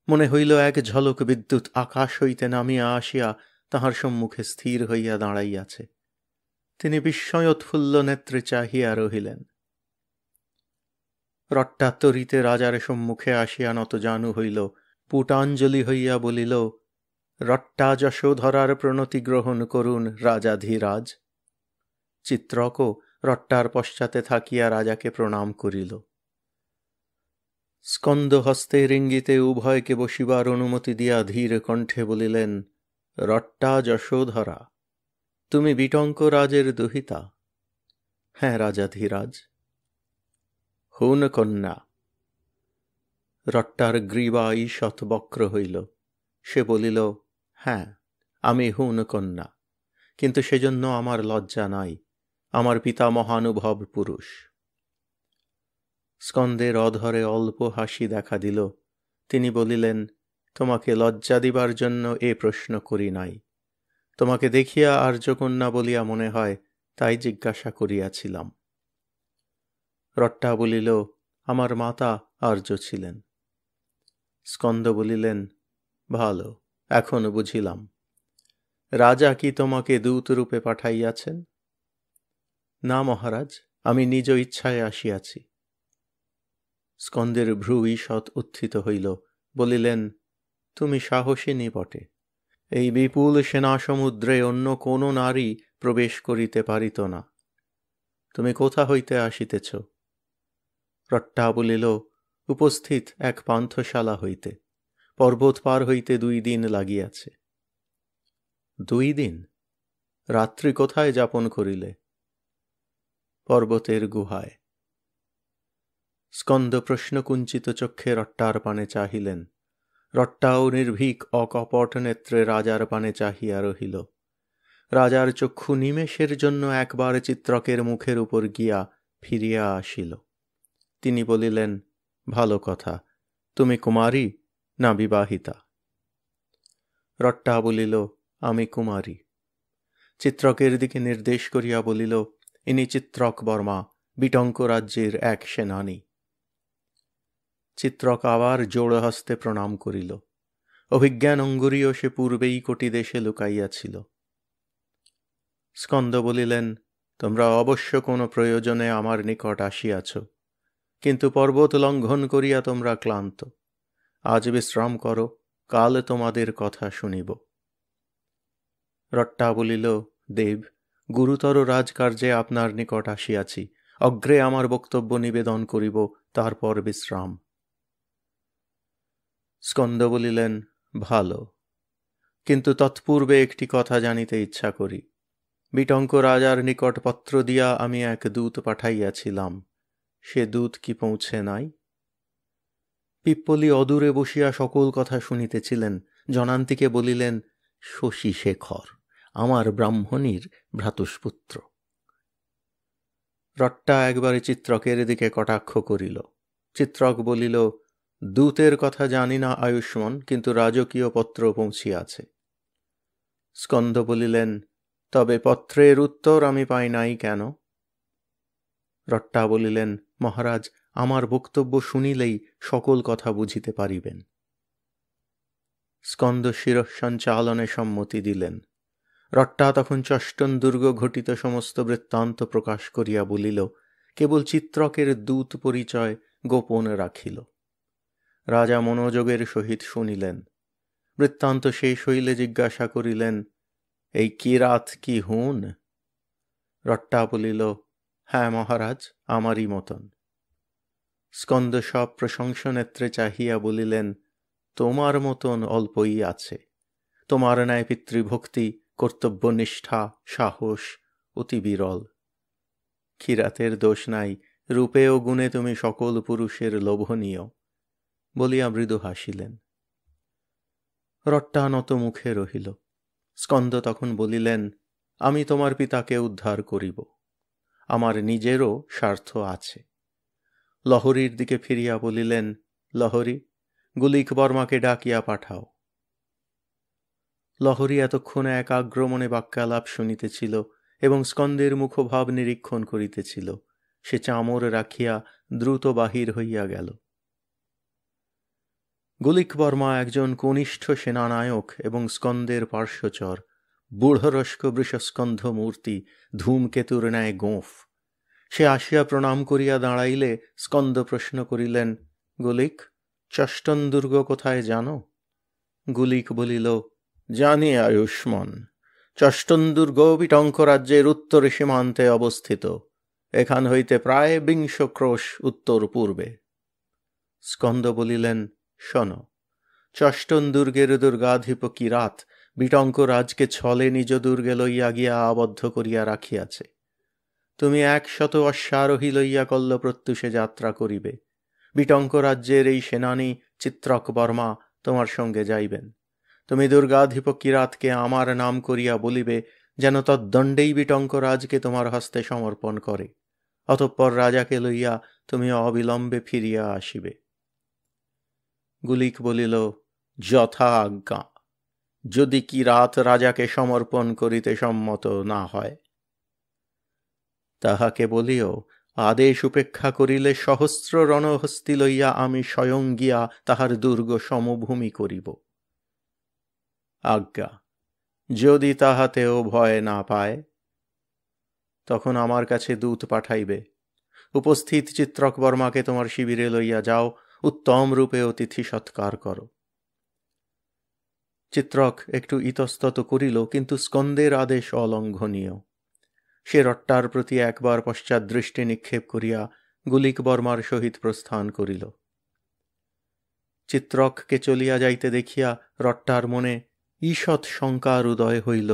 মনে হইল এক ঝলক বিদ্যুৎ আকাশ হইতে নামিয়া আসিয়া তাহার সম্মুখে স্থির হইয়া দাঁড়াইয়াছে। তিনি বিস্ময়োৎফুল্ল নেত্রে চাহিয়া রহিলেন। রট্টাত্তরিতে রাজার সম্মুখে আসিয়া নতজানু হইল, পুটাঞ্জলি হইয়া বলিল, রট্টা যশোধরার প্রণতি গ্রহণ করুন রাজাধিরাজ। চিত্রকও রট্টার পশ্চাতে থাকিয়া রাজাকে প্রণাম করিল। স্কন্দ হস্তের ইঙ্গিতে উভয়কে বসিবার অনুমতি দিয়া ধীর কণ্ঠে বলিলেন, রট্টা যশোধরা, তুমি বিটঙ্ক রাজের দুহিতা? হ্যাঁ রাজাধিরাজ। হুন কন্যা? রট্টার গ্রীবা ঈষৎ বক্র হইল। সে বলিল, হ্যাঁ, আমি হুন কন্যা, কিন্তু সেজন্য আমার লজ্জা নাই। আমার পিতা মহানুভব পুরুষ। স্কন্দের অধরে অল্প হাসি দেখা দিল। তিনি বলিলেন, তোমাকে লজ্জা দিবার জন্য এ প্রশ্ন করি নাই। তোমাকে দেখিয়া আর্যকন্যা বলিয়া মনে হয়, তাই জিজ্ঞাসা করিয়াছিলাম। রট্টা বলিল, আমার মাতা আর্য ছিলেন। স্কন্দ বলিলেন, ভালো, এখন বুঝিলাম। রাজা কি তোমাকে দূতরূপে পাঠাইয়াছেন? না মহারাজ, আমি নিজ ইচ্ছায় আসিয়াছি। স্কন্দের ভ্রু ঈষৎ উত্থিত হইল। বলিলেন, তুমি সাহসিনী বটে। এই বিপুল সেনাসমুদ্রে অন্য কোন নারী প্রবেশ করিতে পারিত না। তুমি কোথা হইতে আসিতেছ? রট্টা বলিল, উপস্থিত এক পান্থশালা হইতে। পর্বত পার হইতে 2 দিন লাগিয়াছে। 2 দিন? রাত্রি কোথায় যাপন করিলে? পর্বতের গুহায়। স্কন্দ প্রশ্নকুঞ্চিত চক্ষে রট্টার পানে চাহিলেন। রট্টাও নির্ভীক অকপট নেত্রে রাজার পানে চাহিয়া রহিল। রাজার চক্ষু নিমেষের জন্য একবার চিত্রকের মুখের উপর গিয়া ফিরিয়া আসিল। তিনি বলিলেন, ভালো কথা, তুমি কুমারী না বিবাহিতা? রট্টা বলিল, আমি কুমারী। চিত্রকের দিকে নির্দেশ করিয়া বলিল, ইনি চিত্রক বর্মা, বিটঙ্ক রাজ্যের এক সেনানী। চিত্রক আবার জোড় হস্তে প্রণাম করিল। অভিজ্ঞান অঙ্গুরীয় সে পূর্বেই কোটি দেশে লুকাইয়াছিল। স্কন্দ বলিলেন, তোমরা অবশ্য কোনো প্রয়োজনে আমার নিকট আসিয়াছ, কিন্তু পর্বত লঙ্ঘন করিয়া তোমরা ক্লান্ত। আজ বিশ্রাম করো, কাল তোমাদের কথা শুনিব। রট্টা বলিল, দেব, গুরুতর রাজকার্যে আপনার নিকট আসিয়াছি। অগ্রে আমার বক্তব্য নিবেদন করিব, তারপর বিশ্রাম। স্কন্দ বলিলেন, ভালো, কিন্তু তৎপূর্বে একটি কথা জানিতে ইচ্ছা করি। বিটঙ্ক রাজার নিকট পত্র দিয়া আমি এক দূত পাঠাইয়াছিলাম, সে দূত কি পৌঁছে নাই? পিপ্পলি অদূরে বসিয়া সকল কথা শুনিতেছিলেন। জনান্তিকে বলিলেন, শশী শেখর, আমার ব্রাহ্মণীর ভ্রাতুষ্পুত্র। রট্টা একবারে চিত্রকের দিকে কটাক্ষ করিল। চিত্রক বলিল, দূতের কথা জানি না আয়ুষ্মান, কিন্তু রাজকীয় পত্র পৌঁছিয়াছে। স্কন্দ বলিলেন, তবে পত্রের উত্তর আমি পাই নাই কেন? রট্টা বলিলেন, মহারাজ, আমার বক্তব্য শুনিলেই সকল কথা বুঝিতে পারিবেন। স্কন্দ শিরঃসঞ্চালনে সম্মতি দিলেন। রট্টা তখন চষ্টন দুর্গ ঘটিত সমস্ত বৃত্তান্ত প্রকাশ করিয়া বলিল, কেবল চিত্রকের দূত পরিচয় গোপন রাখিল। রাজা মনোযোগের সহিত শুনিলেন। বৃত্তান্ত শেষ হইলে জিজ্ঞাসা করিলেন, এই কিরাত কি হুন? রট্টা বলিল, হ্যাঁ মহারাজ, আমারই মতন। স্কন্দ সব প্রশংসনেত্রে চাহিয়া বলিলেন, তোমার মতন অল্পই আছে। তোমার ন্যায় পিতৃভক্তি, কর্তব্যনিষ্ঠা, সাহস অতি বিরল। কিরাতের দোষ নাই, রূপে ও গুণে তুমি সকল পুরুষের লোভনীয়, বলিয়া মৃদু হাসিলেন। রট্টা নত মুখে রহিল। স্কন্দ তখন বলিলেন, আমি তোমার পিতাকে উদ্ধার করিব, আমার নিজেরও স্বার্থ আছে। লহরীর দিকে ফিরিয়া বলিলেন, লহরী, গুলিক বর্মাকে ডাকিয়া পাঠাও। লহরী এতক্ষণে একাগ্র মনে বাক্যালাপ শুনিতেছিল এবং স্কন্দের মুখভাব নিরীক্ষণ করিতেছিল। সে চামর রাখিয়া দ্রুত বাহির হইয়া গেল। গুলিক বর্মা একজন কনিষ্ঠ সেনানায়ক এবং স্কন্দের পার্শ্বচর, বূঢ়রস্ক বৃষস্কন্ধ মূর্তি, ধূমকেতুর ন্যায় গোঁফ। সে আসিয়া প্রণাম করিয়া দাঁড়াইলে স্কন্দ প্রশ্ন করিলেন, গুলিক, চষ্টন দুর্গ কোথায় জানো? গুলিক বলিল, জানি আয়ুষ্মান। চষ্টন দুর্গ বিটঙ্ক রাজ্যের উত্তর সীমান্তে অবস্থিত, এখান হইতে প্রায় 20 ক্রোশ উত্তর পূর্বে। স্কন্দ বলিলেন, শোন, চষ্টন দুর্গের দুর্গাধিপ কিরাত বিটঙ্ক রাজকে ছলে নিজ দুর্গে লইয়া গিয়া আবদ্ধ করিয়া রাখিয়াছে। তুমি 100 অশ্বারোহী লইয়া কল্ল প্রত্যুষে যাত্রা করিবে। বিটঙ্ক রাজ্যের এই সেনানী চিত্রক বর্মা তোমার সঙ্গে যাইবেন। তুমি দুর্গাধিপ কিরাতকে আমার নাম করিয়া বলিবে, যেন তদ্দণ্ডেই বিটঙ্ক রাজকে তোমার হস্তে সমর্পণ করে। অতঃপর রাজাকে লইয়া তুমি অবিলম্বে ফিরিয়া আসিবে। গুলিক বলিল, যথা আজ্ঞা। যদি কিরাত রাজাকে সমর্পণ করিতে সম্মত না হয়, তাহাকে বলিও, আদেশ উপেক্ষা করিলে সহস্র রণহস্তি লইয়া আমি স্বয়ং গিয়া তাহার দুর্গ সমভূমি করিব। আজ্ঞা। যদি তাহাতেও ভয় না পায়, তখন আমার কাছে দূত পাঠাইবে। উপস্থিত চিত্রক বর্মাকে তোমার শিবিরে লইয়া যাও, উত্তম রূপে অতিথি সৎকার করো। চিত্রক একটু ইতস্তত করিল, কিন্তু স্কন্দের আদেশ অলঙ্ঘনীয়। সে রট্টার প্রতি একবার পশ্চাৎ দৃষ্টি নিক্ষেপ করিয়া গুলিক বর্মার সহিত প্রস্থান করিল। চিত্রককে চলিয়া যাইতে দেখিয়া রট্টার মনে ঈষৎ শঙ্কার উদয় হইল,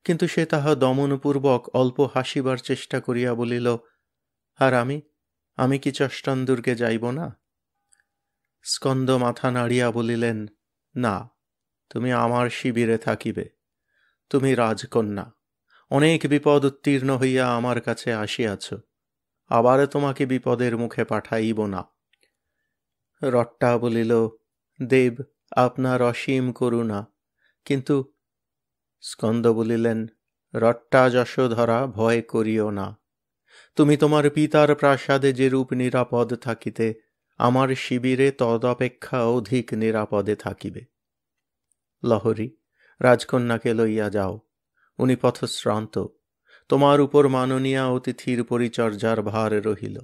কিন্তু সে তাহা দমনপূর্বক অল্প হাসিবার চেষ্টা করিয়া বলিল, আর আমি কি চষ্টন দুর্গে যাইব না? স্কন্দ মাথা নাড়িয়া বলিলেন, না, তুমি আমার শিবিরে থাকিবে। তুমি রাজকন্যা, অনেক বিপদ উত্তীর্ণ হইয়া আমার কাছে আসিয়াছ, আবার তোমাকে বিপদের মুখে পাঠাইব না। রট্টা বলিল, দেব, আপনার অসীম করুণা, কিন্তু। স্কন্দ বলিলেন, রট্টা যশোধরা, ভয় করিও না। তুমি তোমার পিতার প্রাসাদে যেরূপ নিরাপদ থাকিতে, আমার শিবিরে তদপেক্ষা অধিক নিরাপদে থাকিবে। লহরী, রাজকন্যাকে লইয়া যাও, উনি পথশ্রান্ত। তোমার উপর মাননীয়া অতিথির পরিচর্যার ভার রহিল।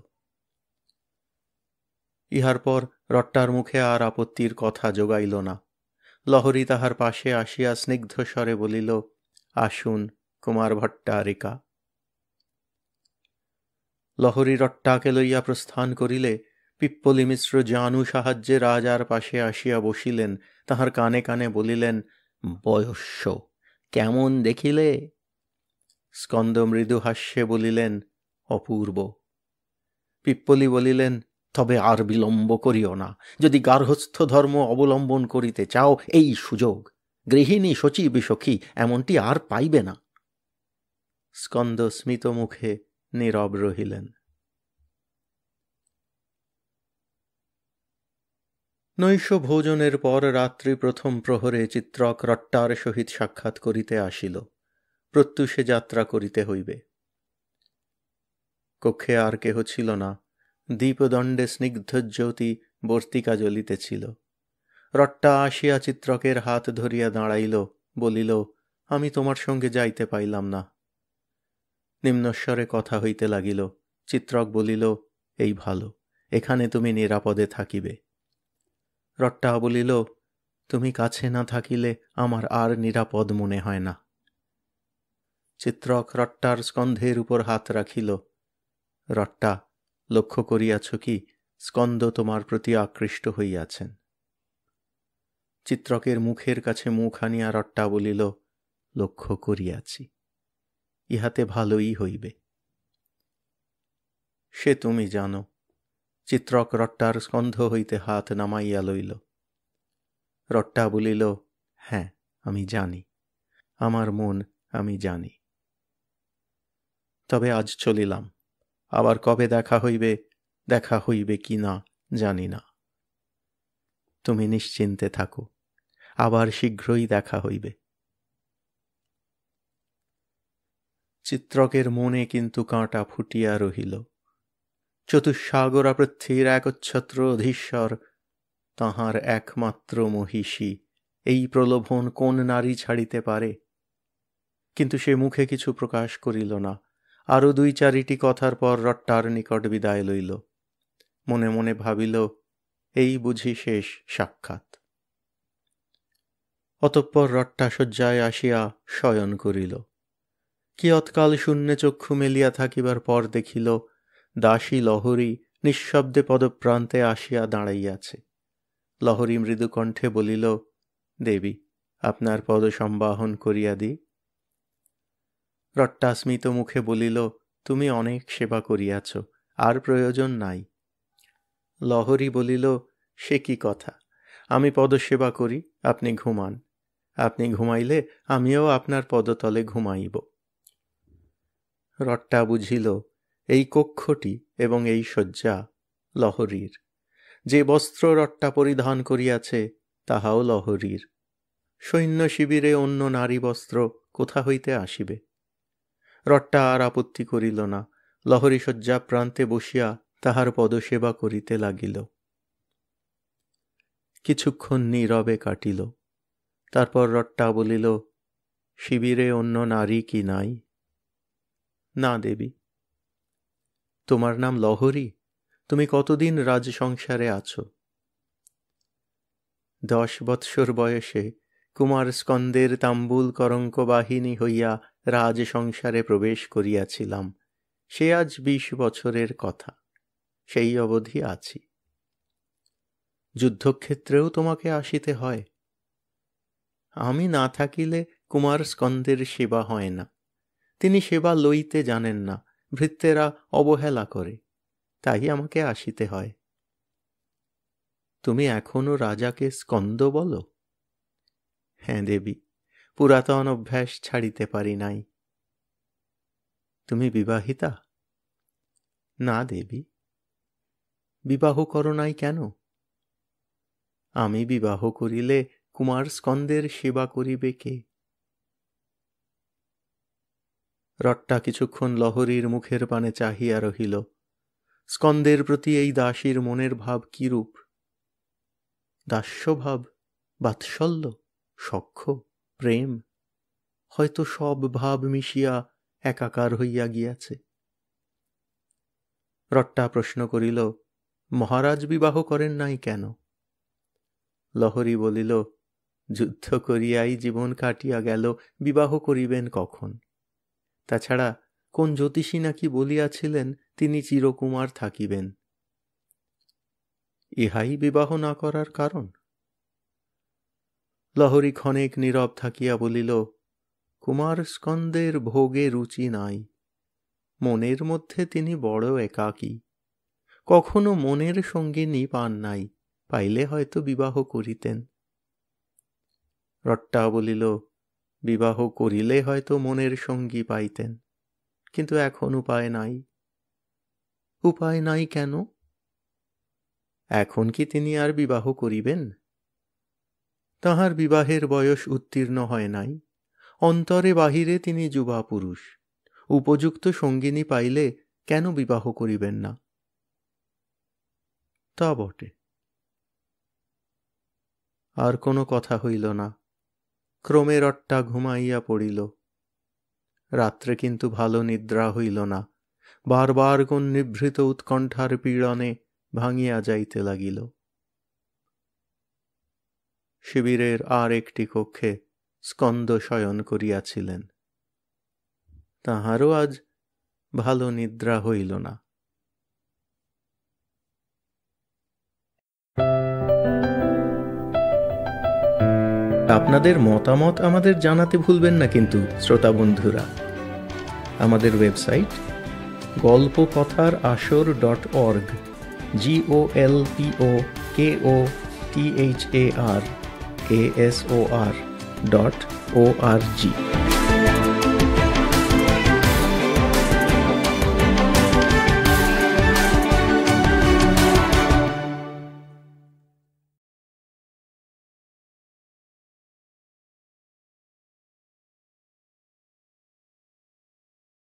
ইহার পর রট্টার মুখে আর আপত্তির কথা জোগাইল না। লহরী তাহার পাশে আসিয়া স্নিগ্ধ স্বরে বলিল, আসুন কুমার ভট্টারিকা। লহরী রট্টাকে লইয়া প্রস্থান করিলে পিপ্পলি মিশ্র জানু সাহায্যে রাজার পাশে আসিয়া বসিলেন। তাহার কানে কানে বলিলেন, বয়স্য, কেমন দেখিলে? স্কন্দ মৃদু হাস্যে বলিলেন, অপূর্ব। পিপ্পলি বলিলেন, তবে আর বিলম্ব করিও না। যদি গার্হস্থ্য ধর্ম অবলম্বন করিতে চাও, এই সুযোগ। গৃহিণী, সচিব, সখী এমনটি আর পাইবে না। স্কন্দ স্মিত মুখে নীরব রহিলেন। নৈশ ভোজনের পর রাত্রি প্রথম প্রহরে চিত্রক রট্টার সহিত সাক্ষাৎ করিতে আসিল। প্রত্যুষে যাত্রা করিতে হইবে। কক্ষে আর কেহ ছিল না। দীপদণ্ডে স্নিগ্ধ জ্যোতি বর্তিকা জ্বলিতেছিল। রট্টা আসিয়া চিত্রকের হাত ধরিয়া দাঁড়াইল, বলিল, আমি তোমার সঙ্গে যাইতে পাইলাম না। নিম্নস্বরে কথা হইতে লাগিল। চিত্রক বলিল, এই ভালো, এখানে তুমি নিরাপদে থাকিবে। রট্টা বলিল, তুমি কাছে না থাকিলে আমার আর নিরাপদ মনে হয় না। চিত্রক রট্টার স্কন্ধের উপর হাত রাখিল। রট্টা, লক্ষ্য করিয়াছ কি, স্কন্দ তোমার প্রতি আকৃষ্ট হইয়াছেন। চিত্রকের মুখের কাছে মুখ আনিয়া রট্টা বলিল, লক্ষ্য করিয়াছি, ইহাতে ভালোই হইবে। সে তুমি জানো। চিত্রক রট্টার স্কন্ধ হইতে হাত নামাইয়া লইল। রট্টা বলিল, হ্যাঁ, আমি জানি। আমার মন আমি জানি। তবে আজ চলিলাম, আবার কবে দেখা হইবে কি না জানি না। তুমি নিশ্চিন্তে থাকো, আবার শীঘ্রই দেখা হইবে। চিত্রকের মনে কিন্তু কাঁটা ফুটিয়া রহিল। চতুষ্সাগরা পৃথ্বীর একচ্ছত্র অধীশ্বর, তাঁহার একমাত্র মহিষী, এই প্রলোভন কোন নারী ছাড়িতে পারে? কিন্তু সে মুখে কিছু প্রকাশ করিল না। আরও 2-4টি কথার পর রট্টার নিকট বিদায় লইল। মনে মনে ভাবিল, এই বুঝি শেষ সাক্ষাৎ। অতঃপর রট্টা শয্যায় আসিয়া শয়ন করিল। কিয়ৎকাল শূন্যে চক্ষু মেলিয়া থাকিবার পর দেখিল, দাসী লহরী নিঃশব্দে পদপ্রান্তে আসিয়া দাঁড়াইয়াছে। লহরী মৃদুকণ্ঠে বলিল, দেবী, আপনার পদ সম্বাহন করিয়া দিই। রট্টা স্মিত মুখে বলিল, তুমি অনেক সেবা করিয়াছ, আর প্রয়োজন নাই। লহরী বলিল, সে কি কথা, আমি পদসেবা করি, আপনি ঘুমান। আপনি ঘুমাইলে আমিও আপনার পদতলে ঘুমাইব। রট্টা বুঝিল, এই কক্ষটি এবং এই শয্যা লহরীর। যে বস্ত্র রট্টা পরিধান করিয়াছে তাহাও লহরীর। সৈন্য শিবিরে অন্য নারী বস্ত্র কোথা হইতে আসিবে? রট্টা আর আপত্তি করিল না। লহরী শয্যা প্রান্তে বসিয়া তাহার পদসেবা করিতে লাগিল। কিছুক্ষণ নীরবে কাটিল। তারপর রট্টা বলিল, শিবিরে অন্য নারী কি নাই? না দেবী। তোমার নাম লহরী? তুমি কতদিন রাজসংসারে আছো? 10 বৎসর বয়সে কুমার স্কন্দের তাম্বুল কলঙ্ক বাহিনী হইয়া রাজসংসারে প্রবেশ করিয়াছিলাম। সে আজ 20 বছরের কথা। সেই অবধি আছি। যুদ্ধক্ষেত্রেও তোমাকে আসিতে হয়? আমি না থাকিলে কুমার স্কন্দের সেবা হয় না। তিনি সেবা লইতে জানেন না, ভৃত্যেরা অবহেলা করে, তাই আমাকে আসিতে হয়। তুমি এখনো রাজাকে স্কন্দ বলো? হ্যাঁ দেবী, পুরাতন অভ্যাস ছাড়িতে পারি নাই। তুমি বিবাহিতা? না দেবী। বিবাহ করো নাই কেন? আমি বিবাহ করিলে কুমার স্কন্দের সেবা করিবে কে? রট্টা কিছুক্ষণ লহরীর মুখের পানে চাহিয়া রহিল। স্কন্দের প্রতি এই দাসীর মনের ভাব কিরূপ? দাস্যভাব, বাৎসল্য, সখ্য, প্রেম, হয়তো সব ভাব মিশিয়া একাকার হইয়া গিয়াছে। রট্টা প্রশ্ন করিল, মহারাজ বিবাহ করেন নাই কেন? লহরী বলিল, যুদ্ধ করিয়াই জীবন কাটিয়া গেল, বিবাহ করিবেন কখন? তাছাড়া কোন জ্যোতিষী নাকি বলিয়াছিলেন তিনি চিরকুমার থাকিবেন। ইহাই বিবাহ না করার কারণ? লহরী ক্ষণেক নীরব থাকিয়া বলিল, কুমার স্কন্দের ভোগে রুচি নাই। মনের মধ্যে তিনি বড় একাকী। কখনো মনের সঙ্গিনী পান নাই, পাইলে হয়তো বিবাহ করিতেন। রট্টা বলিল, বিবাহ করিলে হয়তো মনের সঙ্গী পাইতেন, কিন্তু এখন উপায় নাই। উপায় নাই কেন? এখন কি তিনি আর বিবাহ করিবেন? তাহার বিবাহের বয়স উত্তীর্ণ হয় নাই। অন্তরে বাহিরে তিনি যুবা পুরুষ। উপযুক্ত সঙ্গিনী পাইলে কেন বিবাহ করিবেন না? তা বটে। আর কোনো কথা হইল না। ক্রমে রট্টা ঘুমাইয়া পড়িল। রাত্রে কিন্তু ভালো নিদ্রা হইল না। বারবার কোন নিভৃত উৎকণ্ঠার পীড়নে ভাঙিয়া যাইতে লাগিল। শিবিরের আর একটি কক্ষে স্কন্দ শয়ন করিয়াছিলেন। তাহারও আজ ভালো নিদ্রা হইল না। আপনাদের মতামত আমাদের জানাতে ভুলবেন না কিন্তু শ্রোতা বন্ধুরা। আমাদের ওয়েবসাইট golpokothar-asor.org golpokothar-asor www.ecom.org।